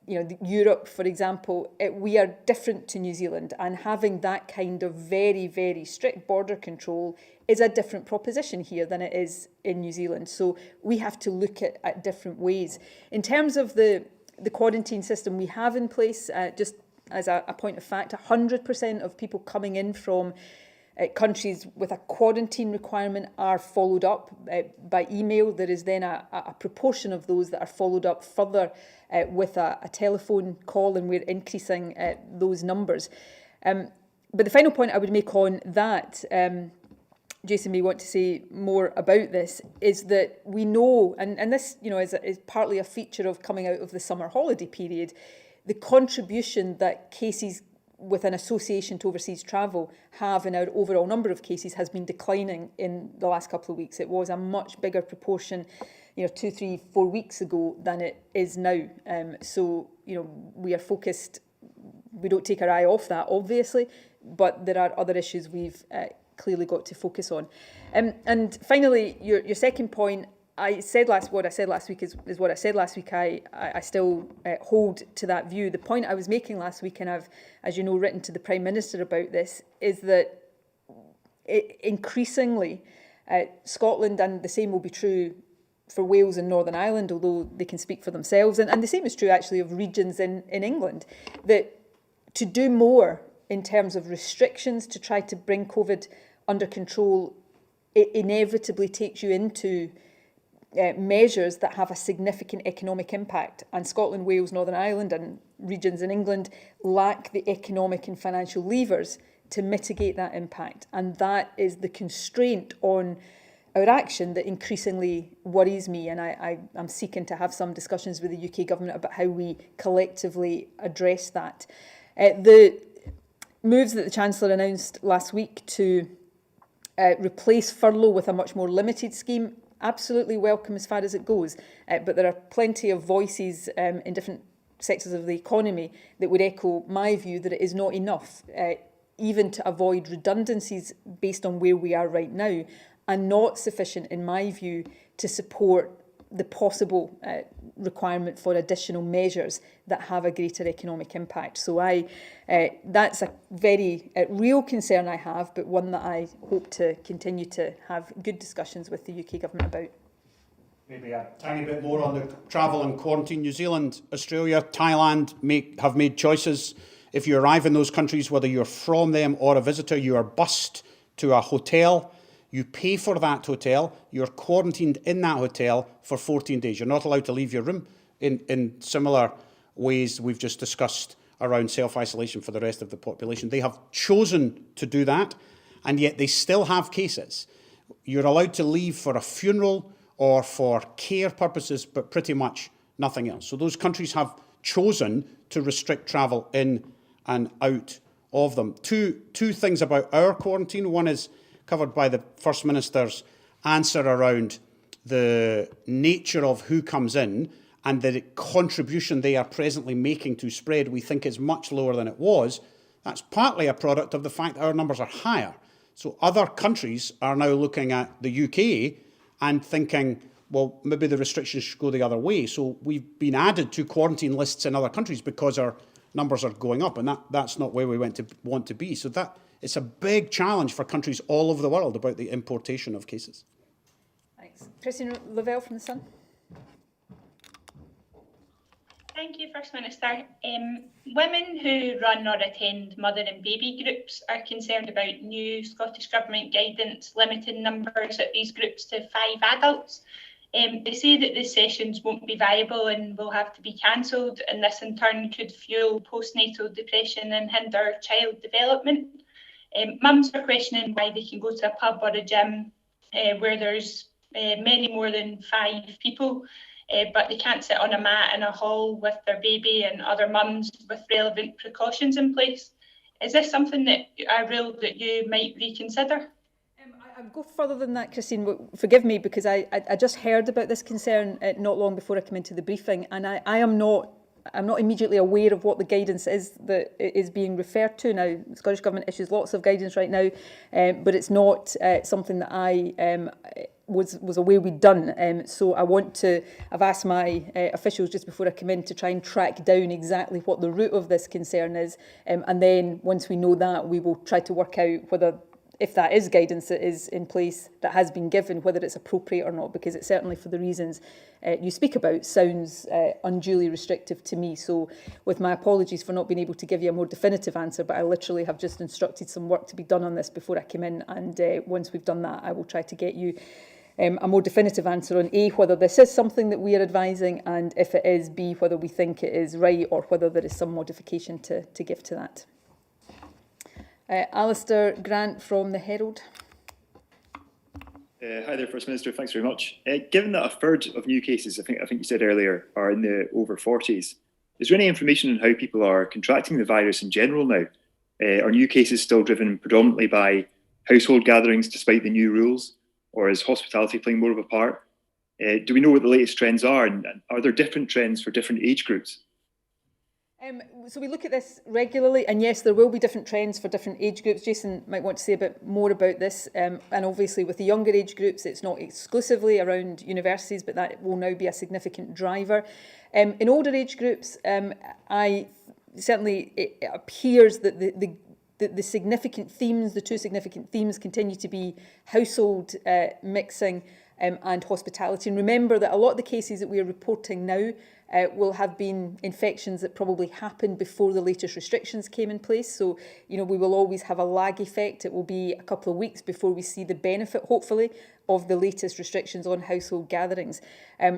Europe, for example, we are different to New Zealand, and having that kind of very, very strict border control is a different proposition here than it is in New Zealand. So we have to look at different ways. In terms of the quarantine system we have in place, just as a point of fact, 100% of people coming in from countries with a quarantine requirement are followed up by email. There is then a proportion of those that are followed up further with a telephone call, and we're increasing those numbers. But the final point I would make on that, Jason may want to say more about this, is that we know, and this is partly a feature of coming out of the summer holiday period, the contribution that cases with an association to overseas travel have in our overall number of cases has been declining in the last couple of weeks. It was a much bigger proportion 2, 3, 4 weeks ago than it is now. So we are focused, we don't take our eye off that, obviously, but there are other issues we've clearly got to focus on. And finally, your second point, what I said last week is what I said last week. I still hold to that view. The point I was making last week, and I've, as you know, written to the Prime Minister about this, is that increasingly Scotland, and the same will be true for Wales and Northern Ireland, although they can speak for themselves, and the same is true actually of regions in England, that to do more in terms of restrictions to try to bring COVID under control, it inevitably takes you into measures that have a significant economic impact. And Scotland, Wales, Northern Ireland and regions in England lack the economic and financial levers to mitigate that impact. And that is the constraint on our action that increasingly worries me. And I'm seeking to have some discussions with the UK government about how we collectively address that. The moves that the Chancellor announced last week to replace furlough with a much more limited scheme, absolutely welcome as far as it goes. But there are plenty of voices in different sectors of the economy that would echo my view that it is not enough, even to avoid redundancies based on where we are right now, and not sufficient, in my view, to support the possible requirement for additional measures that have a greater economic impact. So that's a very real concern I have, but one that I hope to continue to have good discussions with the UK government about. Maybe a tiny bit more on the travel and quarantine. New Zealand, Australia, Thailand have made choices. If you arrive in those countries, whether you're from them or a visitor, you are bused to a hotel. You pay for that hotel. You're quarantined in that hotel for 14 days. You're not allowed to leave your room in similar ways we've just discussed around self-isolation for the rest of the population. They have chosen to do that, and yet they still have cases. You're allowed to leave for a funeral or for care purposes, but pretty much nothing else. So those countries have chosen to restrict travel in and out of them. Two things about our quarantine. One is covered by the First Minister's answer around the nature of who comes in and the contribution they are presently making to spread, we think is much lower than it was. That's partly a product of the fact that our numbers are higher. So other countries are now looking at the UK and thinking, well, maybe the restrictions should go the other way. So we've been added to quarantine lists in other countries because our numbers are going up, and that's not where we want to be. So it's a big challenge for countries all over the world about the importation of cases. Thanks. Christine Lavelle from The Sun. Thank you, First Minister. Women who run or attend mother and baby groups are concerned about new Scottish Government guidance limiting numbers at these groups to 5 adults. They say that the sessions won't be viable and will have to be cancelled, and this in turn could fuel postnatal depression and hinder child development. Mums are questioning why they can go to a pub or a gym where there's many more than 5 people, but they can't sit on a mat in a hall with their baby and other mums with relevant precautions in place. Is this something that a rule that you might reconsider? I'd go further than that, Christine. Forgive me, because I just heard about this concern not long before I came into the briefing, and I'm not immediately aware of what the guidance is that is being referred to now. The Scottish Government issues lots of guidance right now, but it's not something that I was aware we'd done. So I've asked my officials just before I come in to try and track down exactly what the root of this concern is, and then once we know that, we will try to work out whether, if that is guidance that is in place, that has been given, whether it's appropriate or not, because it certainly, for the reasons you speak about, sounds unduly restrictive to me. So with my apologies for not being able to give you a more definitive answer, but I literally have just instructed some work to be done on this before I came in, and once we've done that, I will try to get you a more definitive answer on A, whether this is something that we are advising, and if it is, B, whether we think it is right or whether there is some modification to give to that. Alistair Grant from the Herald. Hi there, First Minister. Thanks very much. Given that a third of new cases, I think you said earlier, are in the over 40s, is there any information on how people are contracting the virus in general now? Are new cases still driven predominantly by household gatherings despite the new rules, or is hospitality playing more of a part? Do we know what the latest trends are, and are there different trends for different age groups? So we look at this regularly, and yes, there will be different trends for different age groups. Jason might want to say a bit more about this. And obviously with the younger age groups, it's not exclusively around universities, but that will now be a significant driver. In older age groups, it appears that the significant themes, the two significant themes, continue to be household mixing and hospitality. And remember that a lot of the cases that we are reporting now will have been infections that probably happened before the latest restrictions came in place. So, we will always have a lag effect. It will be a couple of weeks before we see the benefit, hopefully, of the latest restrictions on household gatherings.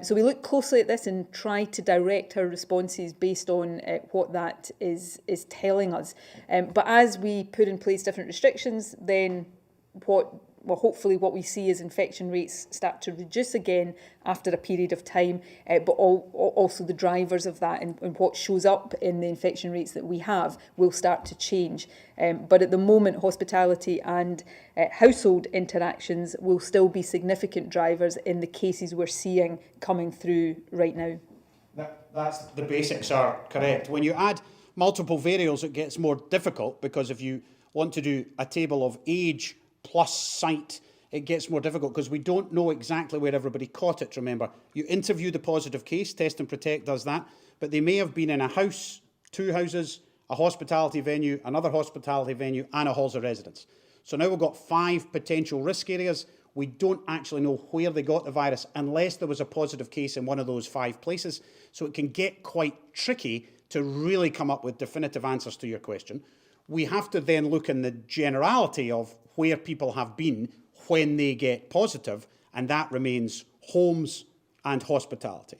So we look closely at this and try to direct our responses based on what that is telling us. But as we put in place different restrictions, then hopefully what we see is infection rates start to reduce again after a period of time, but also the drivers of that and what shows up in the infection rates that we have will start to change. But at the moment, hospitality and household interactions will still be significant drivers in the cases we're seeing coming through right now. The basics are correct. When you add multiple variables, it gets more difficult, because if you want to do a table of age plus site, it gets more difficult because we don't know exactly where everybody caught it. Remember, you interview the positive case, Test and Protect does that, but they may have been in a house, two houses, a hospitality venue, another hospitality venue, and a halls of residence. So now we've got 5 potential risk areas. We don't actually know where they got the virus unless there was a positive case in one of those 5 places. So it can get quite tricky to really come up with definitive answers to your question. We have to then look in the generality of where people have been when they get positive, and that remains homes and hospitality.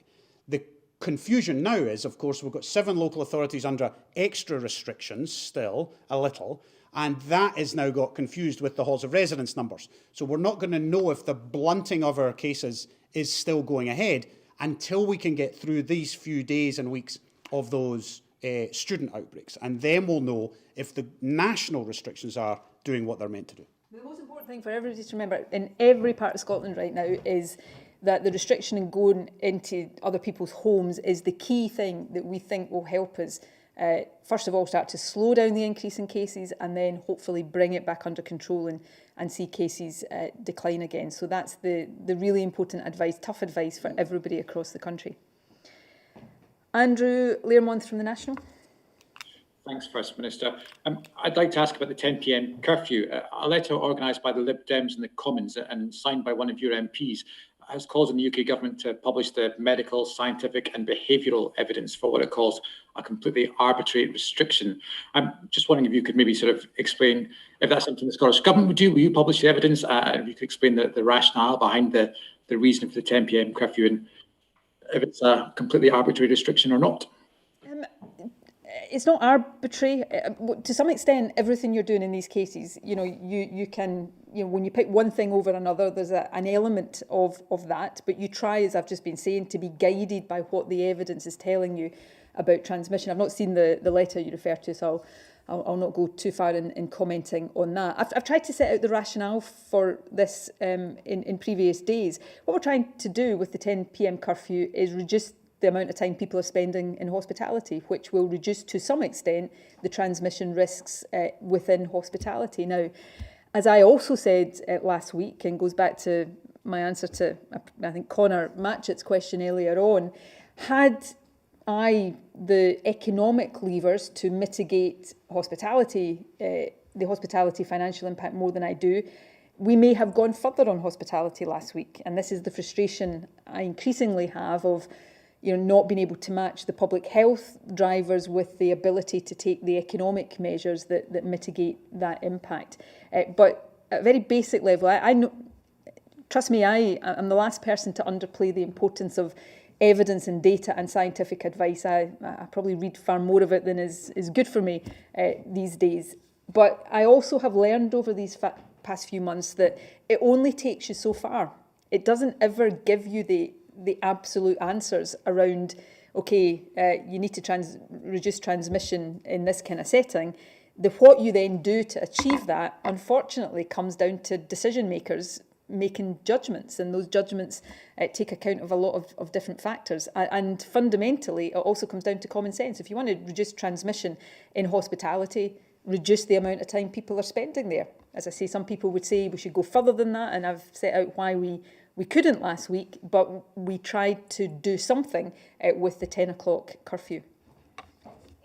The confusion now is, of course, we've got 7 local authorities under extra restrictions still, a little, and that has now got confused with the halls of residence numbers. So we're not going to know if the blunting of our cases is still going ahead until we can get through these few days and weeks of those student outbreaks, and then we'll know if the national restrictions are doing what they're meant to do. The most important thing for everybody to remember in every part of Scotland right now is that the restriction in going into other people's homes is the key thing that we think will help us, first of all, start to slow down the increase in cases, and then hopefully bring it back under control and see cases decline again. So that's the really important advice, tough advice for everybody across the country. Andrew Learmonth from The National. Thanks, First Minister. I'd like to ask about the 10 p.m. curfew. A letter organised by the Lib Dems and the Commons and signed by one of your MPs has called on the UK government to publish the medical, scientific and behavioural evidence for what it calls a completely arbitrary restriction. I'm just wondering if you could maybe sort of explain if that's something the Scottish Government would do. Will you publish the evidence? And if you could explain the rationale behind the reason for the 10 p.m. curfew and if it's a completely arbitrary restriction or not. It's not arbitrary. To some extent, everything you're doing in these cases, you can, when you pick one thing over another, there's an element of that, but you try, as I've just been saying, to be guided by what the evidence is telling you about transmission. I've not seen the letter you refer to, so I'll not go too far in commenting on that. I've tried to set out the rationale for this in previous days. What we're trying to do with the 10 p.m. curfew is reduce the amount of time people are spending in hospitality, which will reduce to some extent the transmission risks within hospitality. Now, as I also said last week, and goes back to my answer to, I think, Conor Matchett's question earlier on, had I the economic levers to mitigate hospitality, the hospitality financial impact more than I do, we may have gone further on hospitality last week. And this is the frustration I increasingly have of not being able to match the public health drivers with the ability to take the economic measures that mitigate that impact. But at a very basic level, I know, trust me, I'm the last person to underplay the importance of evidence and data and scientific advice. I probably read far more of it than is good for me these days. But I also have learned over these past few months that it only takes you so far. It doesn't ever give you the absolute answers around, okay, you need to reduce transmission in this kind of setting. What you then do to achieve that, unfortunately, comes down to decision makers making judgments, and those judgments take account of a lot of different factors. And fundamentally, it also comes down to common sense. If you want to reduce transmission in hospitality, reduce the amount of time people are spending there. As I say, some people would say we should go further than that, and I've set out why we couldn't last week, but we tried to do something with the 10 o'clock curfew.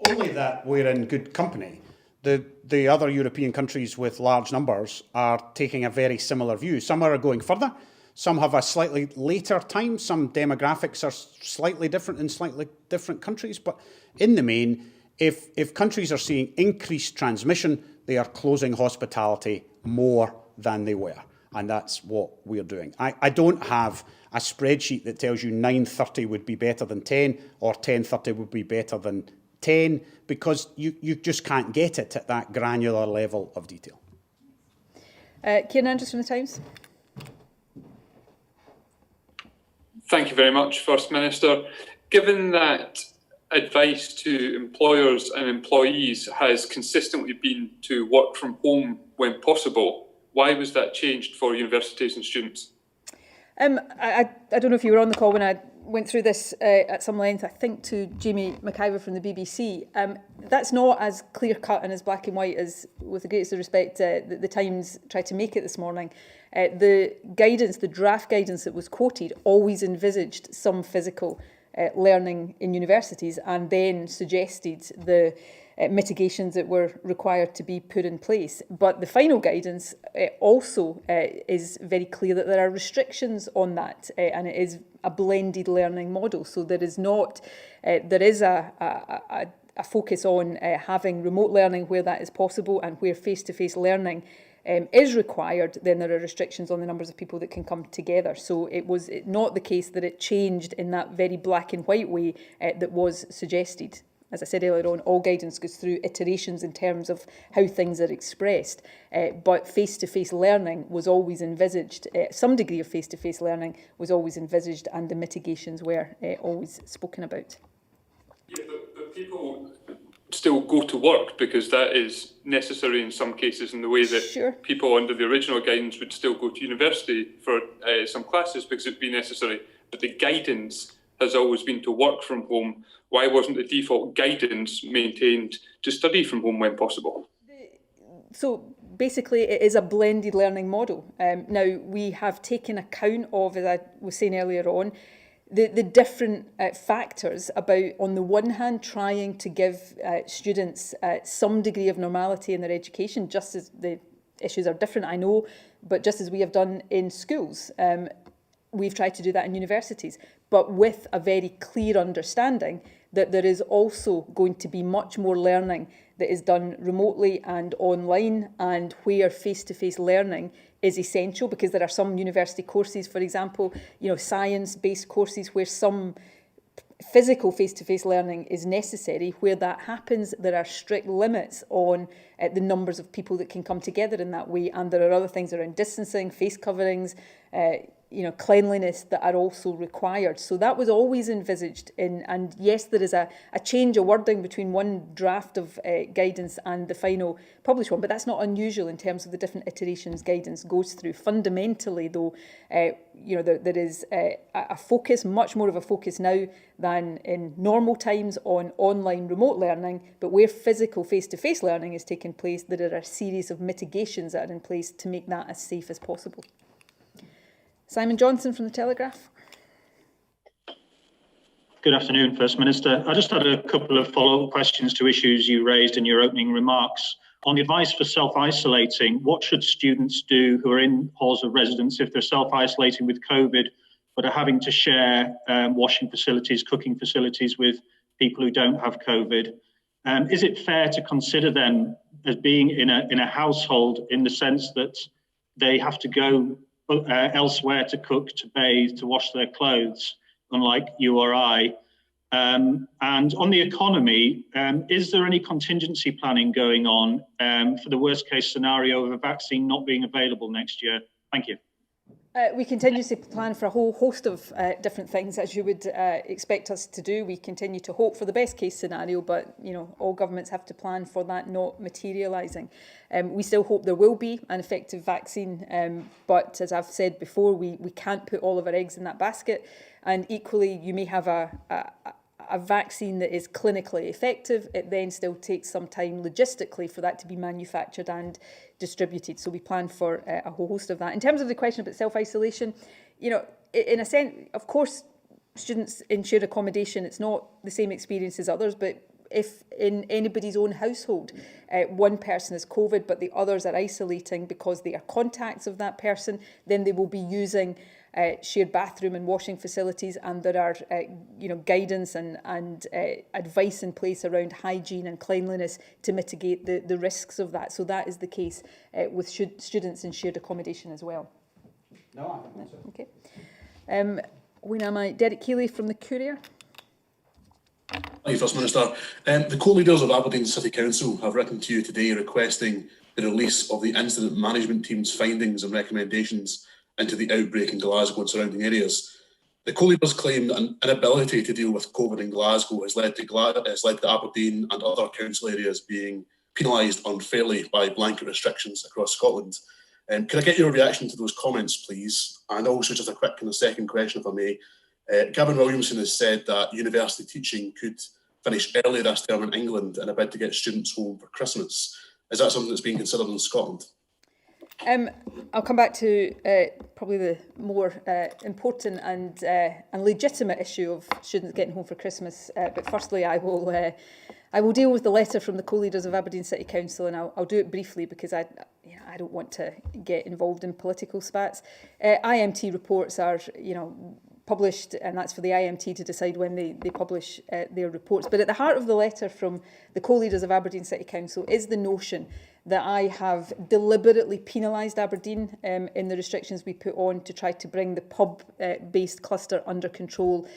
Only that we're in good company. The other European countries with large numbers are taking a very similar view. Some are going further. Some have a slightly later time. Some demographics are slightly different in slightly different countries. But in the main, if countries are seeing increased transmission, they are closing hospitality more than they were. And that's what we're doing. I don't have a spreadsheet that tells you 9:30 would be better than 10 or 10:30 would be better than 10, because you just can't get it at that granular level of detail. Kieran Andrews from The Times. Thank you very much, First Minister. Given that advice to employers and employees has consistently been to work from home when possible, why was that changed for universities and students? I don't know if you were on the call when I went through this at some length, I think to Jamie McIver from the BBC. That's not as clear-cut and as black and white as, with the greatest respect, the Times tried to make it this morning. The guidance, the draft guidance that was quoted, always envisaged some physical learning in universities and then suggested the mitigations that were required to be put in place. But the final guidance also is very clear that there are restrictions on that, and it is a blended learning model. So there is not, there is a focus on having remote learning where that is possible, and where face-to-face learning is required, then there are restrictions on the numbers of people that can come together. So it was not the case that it changed in that very black and white way that was suggested. As I said earlier on, all guidance goes through iterations in terms of how things are expressed, but face-to-face learning was always envisaged, some degree of face-to-face learning was always envisaged, and the mitigations were always spoken about. Yeah, but people still go to work because that is necessary in some cases, in the way that Sure. people under the original guidance would still go to university for some classes because it'd be necessary. But the guidance has always been to work from home. Why wasn't the default guidance maintained to study from home when possible? So basically it is a blended learning model. Now we have taken account of, as I was saying earlier on, the different factors about, on the one hand, trying to give students some degree of normality in their education, just as the issues are different, I know, but just as we have done in schools. We've tried to do that in universities, but with a very clear understanding that there is also going to be much more learning that is done remotely and online, and where face-to-face learning is essential, because there are some university courses, for example, science-based courses where some physical face-to-face learning is necessary. Where that happens, there are strict limits on the numbers of people that can come together in that way, and there are other things around distancing, face coverings, cleanliness that are also required. So that was always envisaged in, and yes, there is a change of wording between one draft of guidance and the final published one, but that's not unusual in terms of the different iterations guidance goes through. Fundamentally, though, there is a focus, much more of a focus now than in normal times on online remote learning, but where physical face-to-face learning is taking place, there are a series of mitigations that are in place to make that as safe as possible. Simon Johnson from The Telegraph. Good afternoon, First Minister. I just had a couple of follow-up questions to issues you raised in your opening remarks. On the advice for self-isolating, what should students do who are in halls of residence if they're self-isolating with COVID, but are having to share washing facilities, cooking facilities with people who don't have COVID? Is it fair to consider them as being in a household in the sense that they have to go elsewhere to cook, to bathe, to wash their clothes, unlike you or I? And on the economy, is there any contingency planning going on for the worst case scenario of a vaccine not being available next year? Thank you. We continue to plan for a whole host of different things, as you would expect us to do. We continue to hope for the best case scenario, but all governments have to plan for that not materialising. We still hope there will be an effective vaccine, but as I've said before, we can't put all of our eggs in that basket. And equally, you may have a vaccine that is clinically effective. It then still takes some time logistically for that to be manufactured and distributed. So we plan for a whole host of that. In terms of the question about self-isolation, in a sense, of course, students in shared accommodation, it's not the same experience as others, but if in anybody's own household, one person has COVID, but the others are isolating because they are contacts of that person, then they will be using shared bathroom and washing facilities, and there are guidance and advice in place around hygiene and cleanliness to mitigate the risks of that. So that is the case with students in shared accommodation as well. No, I think so. Okay. When am I? Derek Keeley from the Courier. Thank you, First Minister. The co-leaders of Aberdeen City Council have written to you today requesting the release of the incident management team's findings and recommendations into the outbreak in Glasgow and surrounding areas. The co-leaders claim that an inability to deal with COVID in Glasgow has led to Aberdeen and other council areas being penalised unfairly by blanket restrictions across Scotland. Can I get your reaction to those comments, please? And also just a quick second question, if I may. Gavin Williamson has said that university teaching could finish early this term in England in a bid to get students home for Christmas. Is that something that's being considered in Scotland? I'll come back to probably the more important and legitimate issue of students getting home for Christmas. But firstly, I will deal with the letter from the co-leaders of Aberdeen City Council, and I'll do it briefly because I don't want to get involved in political spats. IMT reports are published, and that's for the IMT to decide when they publish their reports. But at the heart of the letter from the co-leaders of Aberdeen City Council is the notion that I have deliberately penalised Aberdeen in the restrictions we put on to try to bring the pub-based cluster under control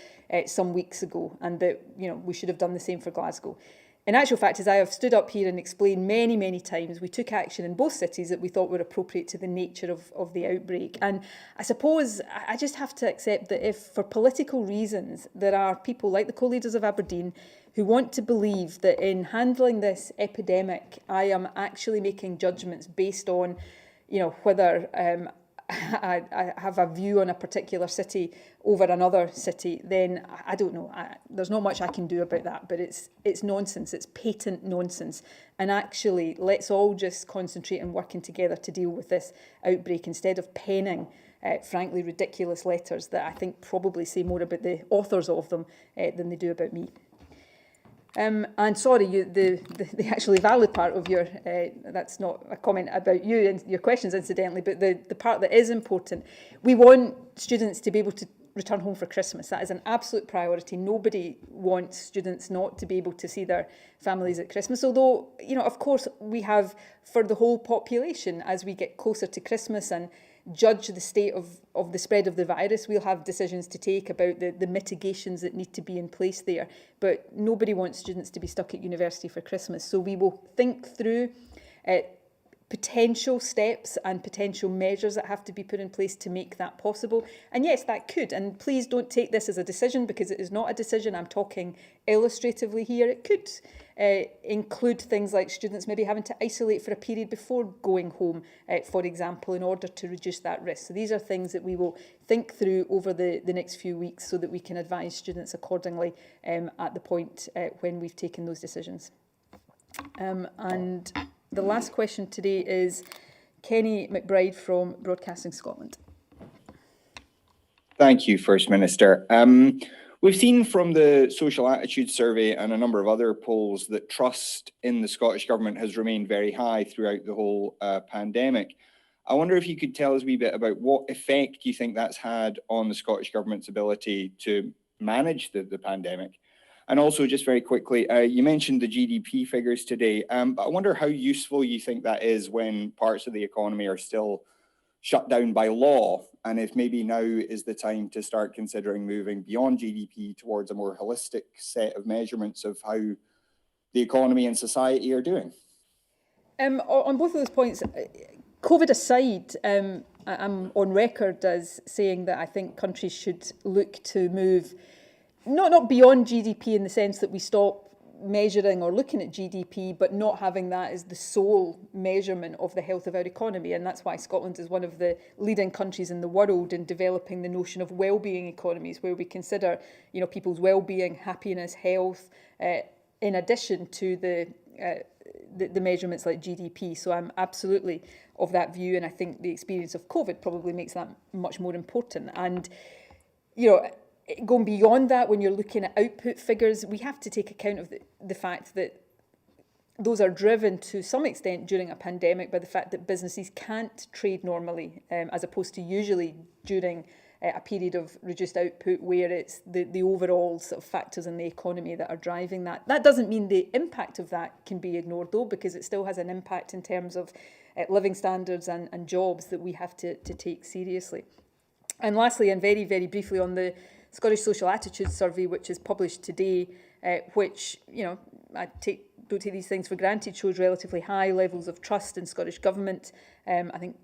some weeks ago, and that we should have done the same for Glasgow. In actual fact, as I have stood up here and explained many, many times, we took action in both cities that we thought were appropriate to the nature of the outbreak. And I suppose I just have to accept that if, for political reasons, there are people like the co-leaders of Aberdeen who want to believe that in handling this epidemic, I am actually making judgments based on, whether I have a view on a particular city over another city, then I don't know. There's not much I can do about that, but it's nonsense. It's patent nonsense. And actually, let's all just concentrate on working together to deal with this outbreak instead of penning, frankly, ridiculous letters that I think probably say more about the authors of them than they do about me. And sorry, the actually valid part of your, that's not a comment about you and your questions incidentally, but the part that is important, we want students to be able to return home for Christmas. That is an absolute priority. Nobody wants students not to be able to see their families at Christmas, although, of course, we have for the whole population, as we get closer to Christmas and judge the state of the spread of the virus, we'll have decisions to take about the mitigations that need to be in place there. But nobody wants students to be stuck at university for Christmas. So we will think through potential steps and potential measures that have to be put in place to make that possible. And yes, that could, and please don't take this as a decision, because it is not a decision. I'm talking illustratively here. It could include things like students maybe having to isolate for a period before going home, for example, in order to reduce that risk. So these are things that we will think through over the next few weeks so that we can advise students accordingly at the point when we've taken those decisions. And the last question today is Kenny McBride from Broadcasting Scotland. Thank you, First Minister. We've seen from the Social Attitude Survey and a number of other polls that trust in the Scottish Government has remained very high throughout the whole pandemic. I wonder if you could tell us a wee bit about what effect you think that's had on the Scottish Government's ability to manage the pandemic. And also, just very quickly, you mentioned the GDP figures today, but I wonder how useful you think that is when parts of the economy are still shut down by law, and if maybe now is the time to start considering moving beyond GDP towards a more holistic set of measurements of how the economy and society are doing. On both of those points, COVID aside, I'm on record as saying that I think countries should look to move not beyond GDP in the sense that we stop measuring or looking at GDP, but not having that as the sole measurement of the health of our economy. And that's why Scotland is one of the leading countries in the world in developing the notion of well-being economies, where we consider, people's well-being, happiness, health, in addition to the measurements like GDP. So I'm absolutely of that view, and I think the experience of COVID probably makes that much more important. And, going beyond that, when you're looking at output figures, we have to take account of the fact that those are driven to some extent during a pandemic by the fact that businesses can't trade normally, as opposed to usually during a period of reduced output where it's the overall sort of factors in the economy that are driving that. That doesn't mean the impact of that can be ignored, though, because it still has an impact in terms of living standards and jobs that we have to take seriously. And lastly, and very, very briefly, on the Scottish Social Attitude Survey, which is published today, which, I don't take these things for granted, shows relatively high levels of trust in Scottish Government. I think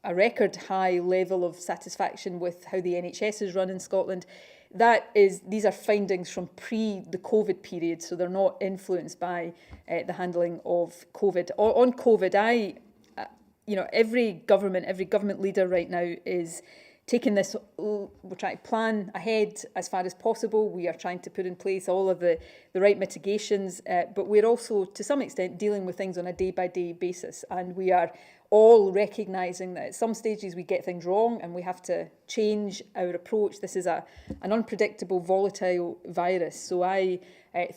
a record high level of satisfaction with how the NHS is run in Scotland. These are findings from the COVID period, so they're not influenced by the handling of COVID. On COVID, every government leader right now is taking this, we're trying to plan ahead as far as possible. We are trying to put in place all of the right mitigations, but we're also, to some extent, dealing with things on a day-by-day basis. And we are all recognising that at some stages we get things wrong and we have to change our approach. This is an unpredictable, volatile virus. So I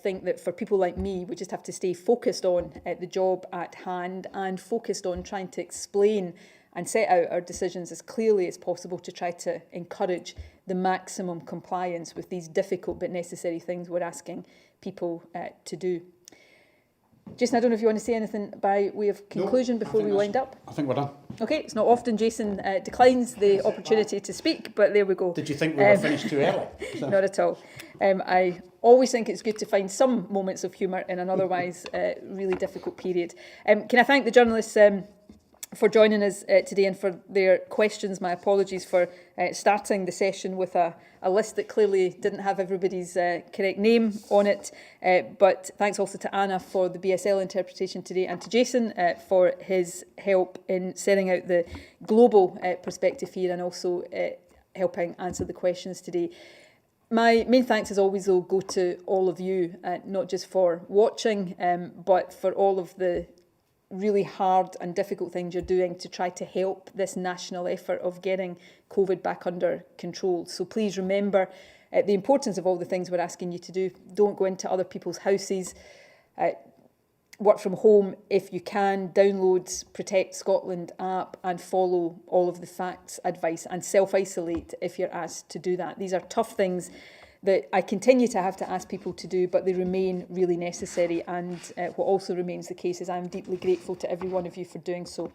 think that for people like me, we just have to stay focused on the job at hand and focused on trying to explain and set out our decisions as clearly as possible to try to encourage the maximum compliance with these difficult but necessary things we're asking people to do. Jason, I don't know if you want to say anything by way of conclusion before we wind up. I think we're done. Okay, it's not often Jason declines the opportunity to speak, but there we go. Did you think we were finished too early? Not at all. I always think it's good to find some moments of humour in an otherwise really difficult period. Can I thank the journalists for joining us today and for their questions. My apologies for starting the session with a list that clearly didn't have everybody's correct name on it. But thanks also to Anna for the BSL interpretation today and to Jason for his help in setting out the global perspective here and also helping answer the questions today. My main thanks, as always, though, go to all of you, not just for watching, but for all of the really hard and difficult things you're doing to try to help this national effort of getting COVID back under control. So please remember the importance of all the things we're asking you to do. Don't go into other people's houses. Work from home if you can. Download Protect Scotland app and follow all of the facts, advice, and self-isolate if you're asked to do that. These are tough things that I continue to have to ask people to do, but they remain really necessary. And what also remains the case is I'm deeply grateful to every one of you for doing so.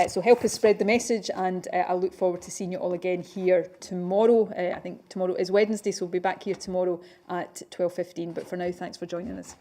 So help us spread the message, and I look forward to seeing you all again here tomorrow. I think tomorrow is Wednesday, so we'll be back here tomorrow at 12:15. But for now, thanks for joining us.